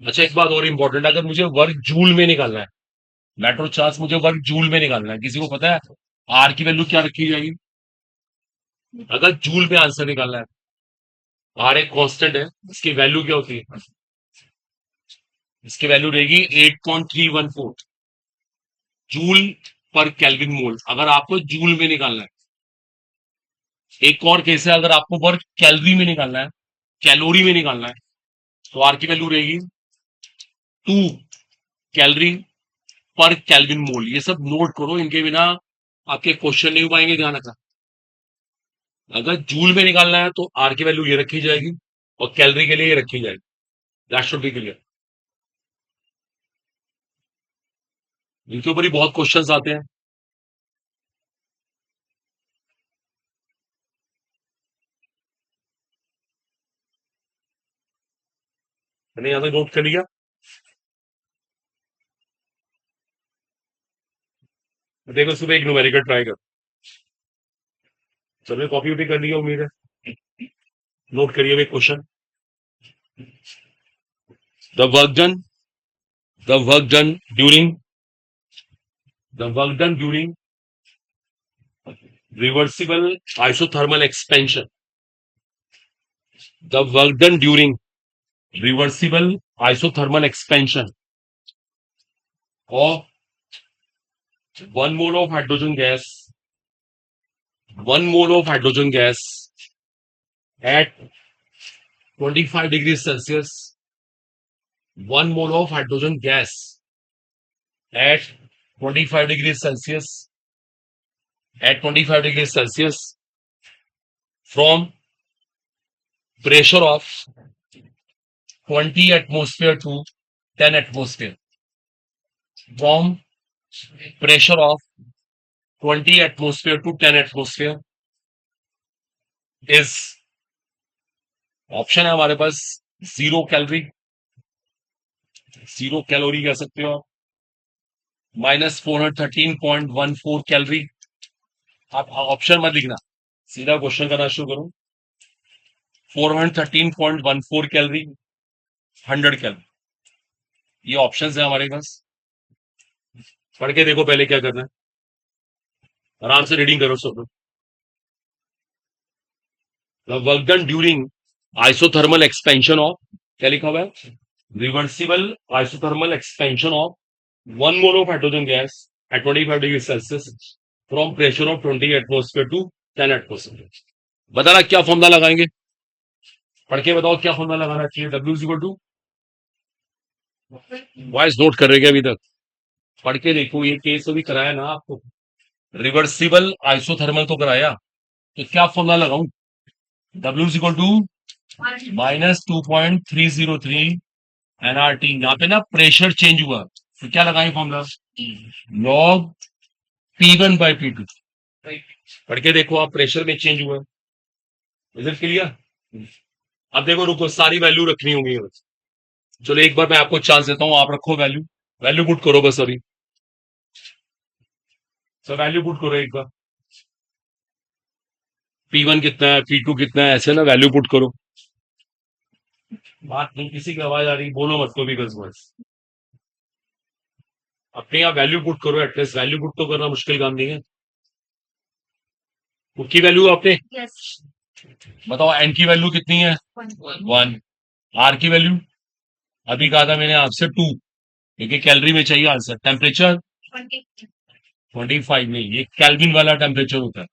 Speaker 1: अच्छा एक बात और इंपॉर्टेंट, अगर मुझे वर्क जूल में निकालना है, मेट्रो चार्ज मुझे वर्क जूल में निकालना है, किसी को पता है आर की वैल्यू क्या रखी जाएगी, अगर जूल में आंसर निकालना है। आर एक कांस्टेंट है, इसकी वैल्यू क्या होती है, इसकी वैल्यू रहेगी 8.314 जूल पर केल्विन मोल, अगर आपको जूल में निकालना है। एक और केस है, अगर आपको वर्क कैलोरी में निकालना है, कैलोरी में निकालना है, तो आर की वैल्यू रहेगी 2 कैलोरी पर केल्विन मोल। ये सब नोट करो, इनके बिना आपके क्वेश्चन नहीं हो पाएंगे, ध्यान रखना। अगर जूल में निकालना है तो आर की वैल्यू ये रखी जाएगी, और कैलोरी के लिए ये रखी जाएगी, दैट शुड बी क्लियर। इनके ऊपर ही बहुत क्वेश्चंस आते हैं। मैंने यहाँ तक नोट कर लिया, देखो सुबह एक न्यूमेरिकल ट्राई कर, सबने कॉपी वॉपी कर लिया उम्मीद है, नोट करिए वे question. The work done, the work done during, the work done during reversible isothermal expansion, the work done during reversible isothermal expansion of 1 mole of hydrogen gas, 1 mole of hydrogen gas at 25 degrees Celsius, 1 mole of hydrogen gas at 25 degrees Celsius, at 25 degrees Celsius from pressure of 20 atmosphere to 10 atmosphere. From pressure of 20 atmosphere to 10 atmosphere is option है हमारे पास 0 calorie, 0 calorie कह सकते हो आप, -413.14 calorie. आप option मत लिखना, सीधा क्वेश्चन करना शुरू करो। 413.14 कैलोरी, 100 कैलोरी, ये ऑप्शंस है हमारे पास। पढ़ के देखो पहले क्या करना है, आराम से रीडिंग करो सब लोग। The work done during isothermal expansion of, क्या लिखा हुआ है, reversible isothermal expansion of 1 mole of hydrogen gas at 25 degrees Celsius from pressure of 20 atmosphere to 10 atmosphere। बताना क्या फॉर्मूला लगाएंगे, पढ़ के बताओ क्या फॉर्मूला लगाना चाहिए। W is equal to, voice note कर रहे क्या अभी तक, पढ़ के देखो, ये केस अभी कराया ना आपको, रिवर्सिबल आइसोथर्मल तो कराया, तो क्या फॉर्मूला लगाऊं। W is equal to -2.303 NRT। यहाँ पे ना प्रेशर चेंज हुआ, तो क्या लगाएं formula, log P1 by P2। पढ़ के देखो आप, प्रेशर में चेंज हुआ, इज इट क्लियर। अब देखो रुको, सारी वैल्यू रखनी होंगी बस। चलो एक बार मैं आपको चांस देता हूं, आप रखो वैल्यू, वैल्यू पुट करो बस अभी, सर वैल्यू पुट करो एक बार, P1 कितना है, P2 कितना है, ऐसे ना वैल्यू पुट करो। बात नहीं, किसी की आवाज आ रही, बोलो मत को भी बस अपने आप वैल्यू पुट करो, एटलीस्ट वैल्यू पुट तो करना मुश्किल काम नहीं है। की वैल्यू आपने बताओ, एन की वैल्यू कितनी है 1, आर की वैल्यू अभी कहा था मैंने आपसे 2, क्योंकि कैलोरी में चाहिए आंसर। टेम्परेचर 25 नहीं, ये केल्विन वाला टेम्परेचर होता है।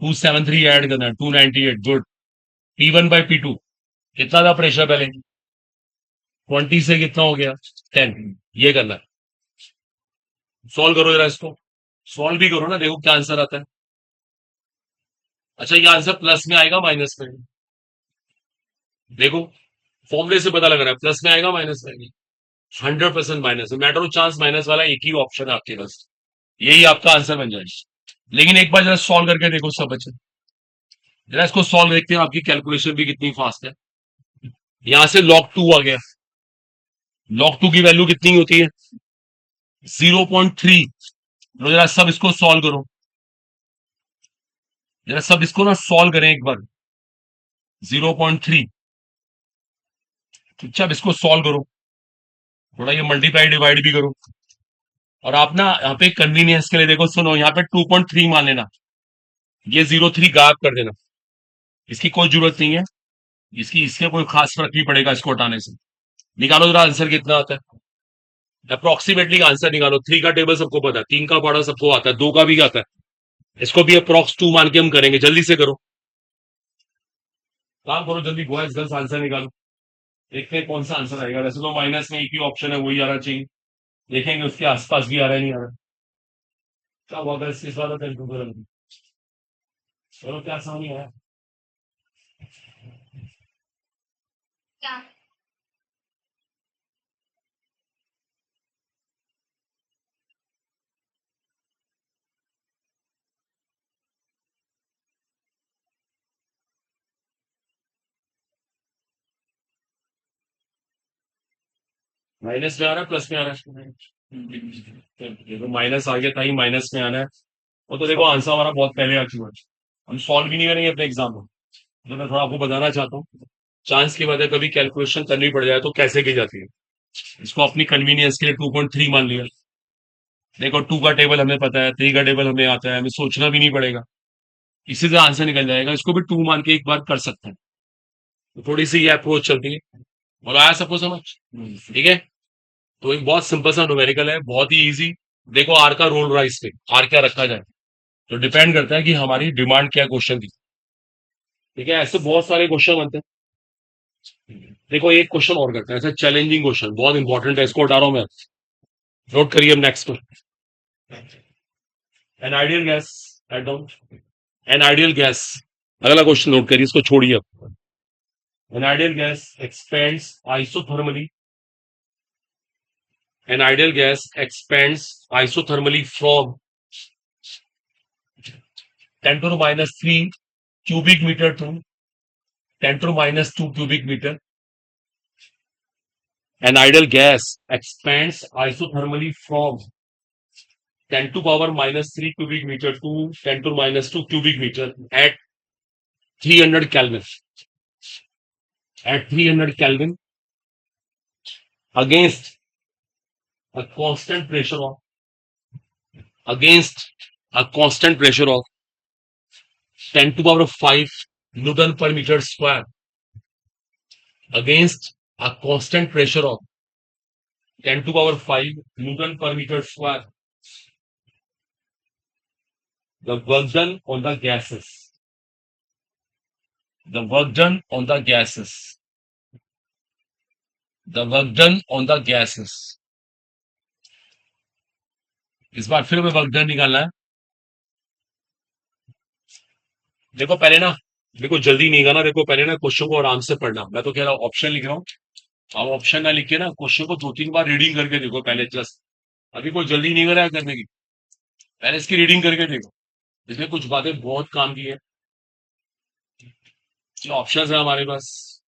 Speaker 1: 273 ऐड करना है, 298, गुड। P1 बाई P2 कितना था प्रेशर पहले, 20 से कितना हो गया 10, ये करना है। सॉल्व करो जरा इसको, सॉल्व भी करो ना, देखो क्या आंसर आता है। अच्छा, ये आंसर प्लस में आएगा माइनस में, देखो फॉर्मूले से पता लग रहा है, प्लस में आएगा माइनस में आएगा, 100% माइनस में। मैटर ऑफ चांस माइनस वाला एक ही ऑप्शन है आपके पास, यही आपका आंसर बन जाएगा। लेकिन एक बार जरा सॉल्व करके देखो सब बच्चे, जरा इसको सॉल्व देखते हैं, आपकी कैलकुलेशन भी कितनी फास्ट है। यहां से log 2 आ गया, log 2 की वैल्यू कितनी होती है 0.3। जरा सब इसको सॉल्व करो, जरा सब इसको ना सॉल्व करें एक बार, 0.3। अच्छा, अब इसको सॉल्व करो, थोड़ा ये मल्टीप्लाई डिवाइड भी करो। और आप ना यहाँ पे कन्वीनियंस के लिए देखो, सुनो, यहाँ पे 2.3 मान लेना, ये 0.3 गायब कर देना, इसकी कोई जरूरत नहीं है, इसकी इसके कोई खास फर्क नहीं पड़ेगा इसको हटाने से। निकालो जरा आंसर कितना आता है, अप्रोक्सीमेटली आंसर निकालो। 3 का टेबल सबको पता है, 3 का पढ़ा सबको आता है, 2 का भी आता है, इसको भी अप्रोक्स 2 मान के हम करेंगे। जल्दी से करो, काम करो जल्दी, बॉयज गर्ल्स आंसर निकालो, देखते हैं कौन सा आंसर आएगा। वैसे तो माइनस में एक ही ऑप्शन है, वही आना चाहिए, देखेंगे उसके आसपास भी आ रहा है नहीं आ रहा, क्या हुआ इस बार कंफ्यूजन, चलो क्या समझ में आया। माइनस में आ रहा है प्लस में आ रहा है, देखो माइनस आ गया था ही, माइनस में आना है। वो तो देखो आंसर हमारा बहुत पहले आ चुका है, हम सॉल्व भी नहीं करेंगे अपने एग्जाम में। तो मैं थोड़ा आपको बताना चाहता हूँ, चांस की बात है, कभी कैलकुलेशन करनी पड़ जाए तो कैसे की जाती है। इसको अपनी कन्वीनियंस के लिए 2.3 मान लिया, देखो 2 का टेबल हमें पता है, 3 का टेबल हमें आता है, हमें सोचना भी नहीं पड़ेगा, इसी से आंसर निकल जाएगा। इसको भी 2 मान के एक बार कर सकते हैं, तो थोड़ी सी ये अप्रोच चलती है। और आया सबको समझ, ठीक है। तो एक बहुत सिंपल सा न्यूमेरिकल है, बहुत ही इजी। देखो आर का रोल रहा है इस पे, आर क्या रखा जाए, तो डिपेंड करता है कि हमारी डिमांड क्या क्वेश्चन की। ठीक है, ऐसे बहुत सारे क्वेश्चन बनते हैं। देखो एक क्वेश्चन और करते हैं, ऐसा चैलेंजिंग क्वेश्चन बहुत इंपॉर्टेंट है, इसको हटा रहा हूं मैं। नोट करिए अब नेक्स्ट पर। An ideal gas, write down. An ideal gas, अगला क्वेश्चन नोट करिए, इसको छोड़िए अब। An ideal gas expends isothermally, an ideal gas expands isothermally from 10 to the minus 3 cubic meter to 10 to the minus 2 cubic meter. An ideal gas expands isothermally from 10 to power minus 3 cubic meter to 10 to the minus 2 cubic meter at 300 Kelvin. At 300 Kelvin against a constant pressure of against a constant pressure of 10 to power 5 Newton per meter square against a constant pressure of 10 to power 5 Newton per meter square. The work done on the gases. The work done on the gases. The work done on the gases. इस बार फिर हमें work done निकालना है। देखो पहले ना, देखो जल्दी नहीं करना, देखो पहले ना क्वेश्चन को आराम से पढ़ना। मैं तो कह रहा हूँ ऑप्शन लिख रहा हूँ, अब ऑप्शन ना लिख के ना क्वेश्चन को 2-3 बार रीडिंग करके देखो पहले जस्ट। अभी कोई जल्दी नहीं कर रहा है करने की, पहले इसकी रीडिंग करके देखो, इसमें कुछ बातें बहुत काम की है। जो ऑप्शन है हमारे पास,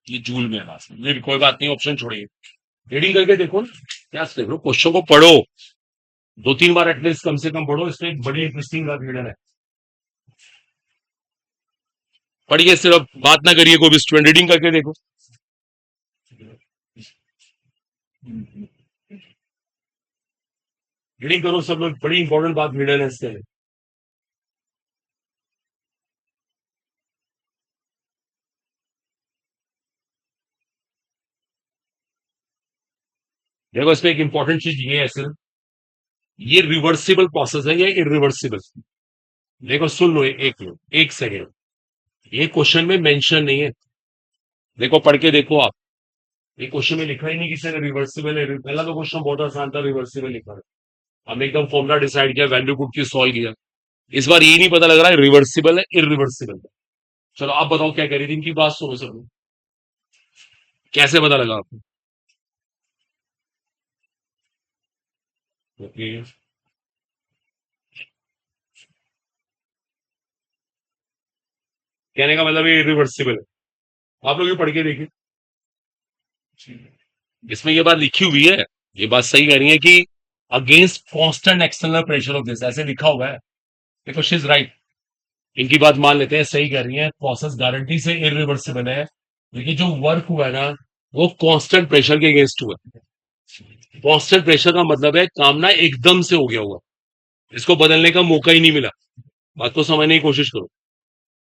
Speaker 1: ये जूल में है पास में, ये भी कोई बात नहीं, ऑप्शन छोड़िए, रीडिंग करके देखो ना। क्या देख लो, क्वेश्चन को पढ़ो, 2-3 बार एटलीस्ट कम से कम पढ़ो, इसमें एक बड़ी इंटरेस्टिंग बात हिडन है। पढ़िए, सिर्फ बात ना करिए, कोई भी स्टूडेंट रीडिंग करके देखो। रीडिंग करो सब लोग, बड़ी इंपॉर्टेंट बात हिडन है इसके लिए। देखो इसमें एक इंपॉर्टेंट चीज ये है सिर्फ, ये रिवर्सिबल प्रोसेस है या इरिवर्सिबल। देखो सुन लो, एक सेकेंड, ये क्वेश्चन में मेंशन नहीं है। देखो पढ़ के देखो आप, ये क्वेश्चन में लिखा ही नहीं किसी ने रिवर्सिबल है। पहला तो क्वेश्चन बहुत आसान था, रिवर्सिबल लिखा है। हमने एकदम फॉर्मुला डिसाइड किया, वैल्यू पुट की, सॉल्व किया। इस बार ये नहीं पता लग रहा है रिवर्सिबल है इरिवर्सिबल है। चलो आप बताओ क्या कह रही थी, इनकी बात सुनो सब लोग। कैसे पता लगा आपको? ओके, कहने का मतलब ये इरिवर्सिबल है। आप लोग ये पढ़ के देखिए, इसमें ये बात लिखी हुई है, ये बात सही कह रही है कि against constant external pressure of this, ऐसे लिखा हुआ है। देखो शी इज राइट, इनकी बात मान लेते हैं, सही कह रही है, प्रोसेस गारंटी से इरिवर्सिबल है। लेकिन जो वर्क हुआ है ना, वो कांस्टेंट प्रेशर के अगेंस्ट हुआ है। कांस्टेंट प्रेशर का मतलब है काम ना एकदम से हो गया हुआ, इसको बदलने का मौका ही नहीं मिला। बात को समझने की कोशिश करो।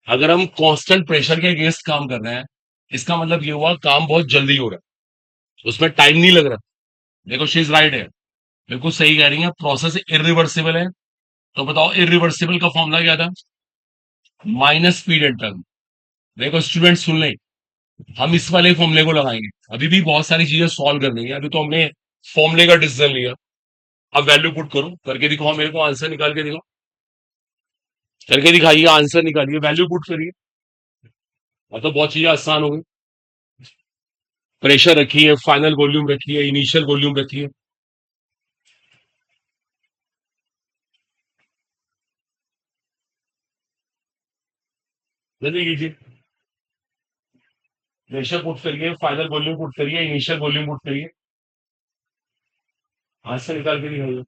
Speaker 1: अगर हम कांस्टेंट प्रेशर के अगेंस्ट काम कर रहे हैं, इसका मतलब ये हुआ काम बहुत जल्दी हो रहा है, उसमें टाइम नहीं लग रहा। देखो शी इज राइट है, बिल्कुल सही कह रही है, प्रोसेस इरिवर्सिबल है। तो बताओ इरिवर्सिबल का फॉर्मूला क्या था? Minus speed and turn. देखो स्टूडेंट सुन लें, हम इस वाले फॉर्मूले को लगाएंगे, अभी भी बहुत सारी चीजें सॉल्व करनी है, अभी तो हमने फॉर्मूले का डिसीजन लिया। अब वैल्यू पुट करो, करके दिखाओ मेरे को, आंसर निकाल के दिखाओ, करके दिखाइए, आंसर निकालिए, वैल्यू पुट करिए। अब तो बहुत चीजें आसान हो गई। प्रेशर रखिए, फाइनल वॉल्यूम रखिए, इनिशियल वॉल्यूम रखिए। जल्दी कीजिए, प्रेशर पुट करिए, फाइनल वॉल्यूम पुट करिए, इनिशियल वॉल्यूम पुट करिए, आंसर निकाल के दिखाइए।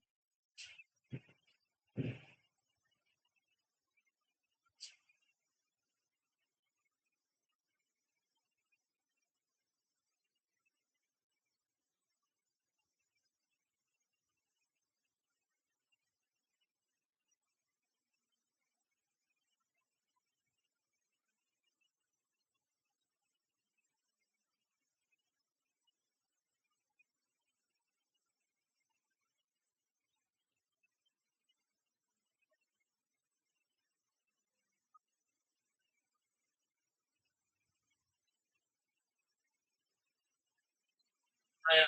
Speaker 1: आया।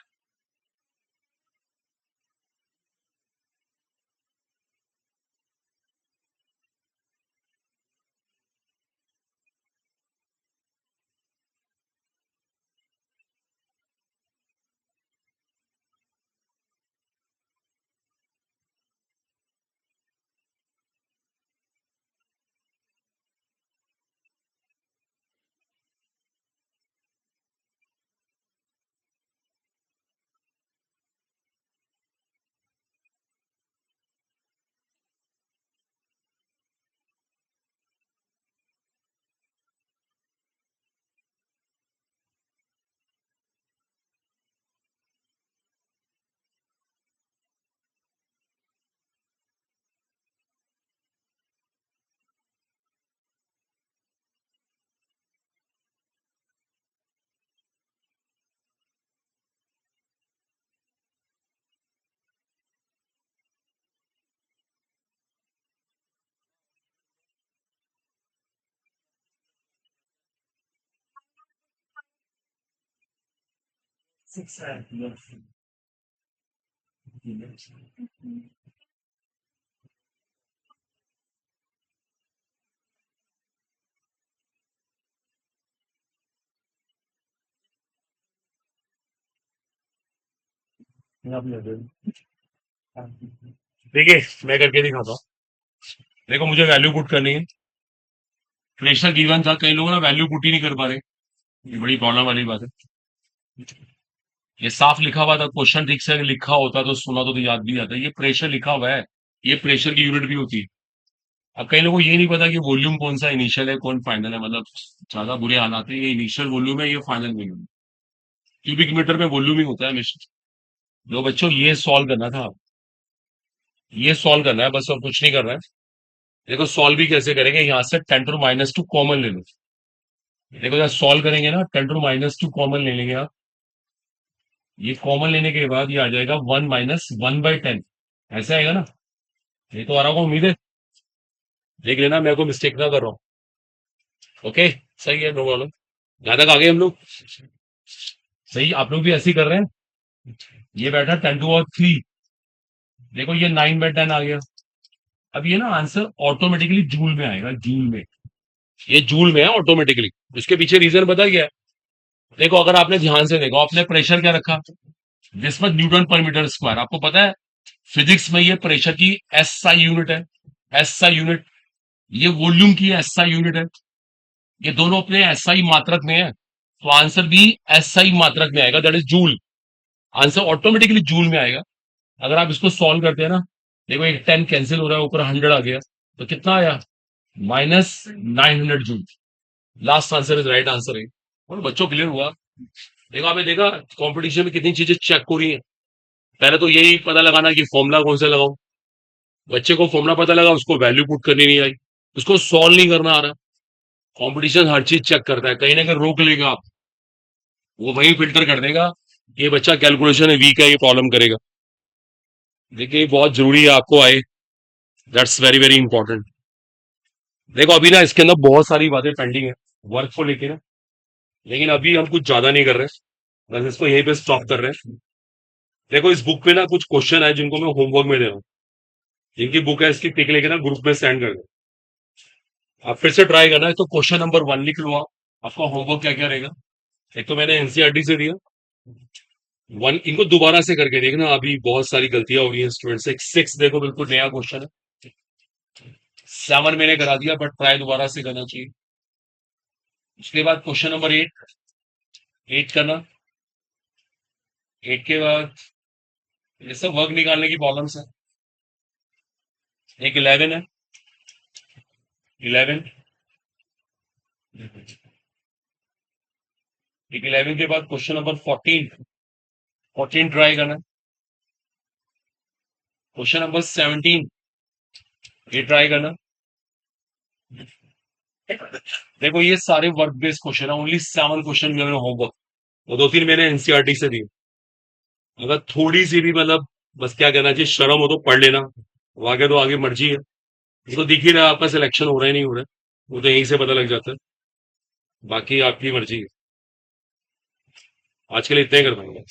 Speaker 1: 6 है। देखिए, मैं करके दिखाता हूँ। देखो, मुझे वैल्यू पुट करनी है। प्रेशर गिवन था, कई लोग ना वैल्यू पुट ही नहीं कर पा रहे। ये बड़ी प्रॉब्लम वाली बात है। ये साफ लिखा हुआ था, क्वेश्चन ठीक से अगर लिखा होता तो सुना तो याद भी आता। ये प्रेशर लिखा हुआ है। ये प्रेशर की यूनिट भी होती है। अब कई लोगों को ये नहीं पता कि वॉल्यूम कौन सा इनिशियल है, कौन फाइनल है। मतलब ज्यादा बुरे हालात है। ये इनिशियल वॉल्यूम है, ये फाइनल वॉल्यूम है। क्यूबिक मीटर में वॉल्यूम ही होता है हमेशा। लो बच्चों, ये सॉल्व करना था। ये सॉल्व करना है बस, और कुछ नहीं करना है। देखो, सॉल्व भी कैसे करेंगे, यहाँ से 10⁻²⁰ कॉमन ले लो। देखो, जब सॉल्व करेंगे ना, 10⁻² कॉमन ले लेंगे आप। ये कॉमन लेने के बाद ये आ जाएगा 1 - 1/10। ऐसे आएगा ना। ये तो आ रहा होगा, उम्मीद है। देख लेना, मैं कोई मिस्टेक ना कर रहा हूँ। ओके। सही है, नो प्रॉब्लम। यहाँ तक आ गए हम लोग। सही, आप लोग भी ऐसे ही कर रहे हैं। ये बैठा 10⁻³ देखो, ये 9/10 आ गया। अब ये ना आंसर ऑटोमेटिकली जूल में आएगा, जूल में। ये जूल में है ऑटोमेटिकली। उसके पीछे रीजन पता क्या है? देखो, अगर आपने ध्यान से देखो, आपने प्रेशर क्या रखा? जिसमें न्यूटन पर मीटर स्क्वायर। आपको पता है फिजिक्स में ये प्रेशर की एसआई यूनिट है। SI unit. ये वॉल्यूम की एसआई यूनिट है। ये दोनों अपने एसआई मात्रक में है, तो आंसर भी एसआई मात्रक में आएगा, that is joule. Answer automatically joule में आएगा। अगर आप इसको सॉल्व करते हैं ना, देखो एक 10 कैंसिल हो रहा है, ऊपर 100 आ गया, तो कितना आया? -900 joule. Last answer is right answer है। और बच्चों, क्लियर हुआ? देखो, आपने देखा कंपटीशन में कितनी चीजें चेक हो रही है। पहले तो यही पता लगाना कि फॉर्मूला कौन सा लगाओ। बच्चे को फॉर्मूला पता लगा, उसको वैल्यू पुट करनी नहीं आई, उसको सॉल्व नहीं करना आ रहा। कंपटीशन हर चीज चेक करता है, कहीं ना कहीं रोक लेगा आप। वो वही फिल्टर कर देगा, ये बच्चा कैलकुलेशन में वीक है, ये प्रॉब्लम करेगा। देखिए, ये बहुत जरूरी है आपको आए। That's very very important. देखो, अभी ना इसके अंदर बहुत सारी बातें पेंडिंग है, वर्क को लेके ना। लेकिन अभी हम कुछ ज्यादा नहीं कर रहे, बस इसको यहीं पे स्टॉप कर रहे हैं। देखो, इस बुक पे ना कुछ क्वेश्चन है जिनको मैं होमवर्क में दे रहा हूँ। जिनकी बुक है, इसकी पिक लेके ना ग्रुप में सेंड कर दो। आप फिर से ट्राई करना है, तो क्वेश्चन नंबर 1 लिख लो आप। आपका होमवर्क क्या क्या रहेगा? एक तो मैंने एनसीईआरटी से दिया। वन, इनको दोबारा से करके देखना, अभी बहुत सारी गलतियां हो रही हैं स्टूडेंट से। 6 देखो, बिल्कुल नया क्वेश्चन है। 7 मैंने करा दिया, बट ट्राई दोबारा से करना चाहिए। उसके बाद क्वेश्चन नंबर 8। 8 करना। 8 के बाद ये सब वर्क निकालने की प्रॉब्लम्स है। एक 11 है। 11। एक 11 के बाद क्वेश्चन नंबर 14। 14 ट्राई करना। Question number 17। ये ट्राई करना। देखो, ये सारे वर्क बेस्ड क्वेश्चन है, ओनली 7 क्वेश्चन मैंने होमवर्क, और 2-3 मैंने एनसीईआरटी से दिए। अगर थोड़ी सी भी मतलब, बस क्या कहना चाहिए, शर्म हो तो पढ़ लेना। आगे तो आगे मर्जी है। इसको दिख ही रहा है आपका सिलेक्शन हो रहा है नहीं हो रहा है, वो तो यहीं से पता लग जाता है। बाकी आपकी मर्जी है। आज के लिए इतना ही कर पाएंगे।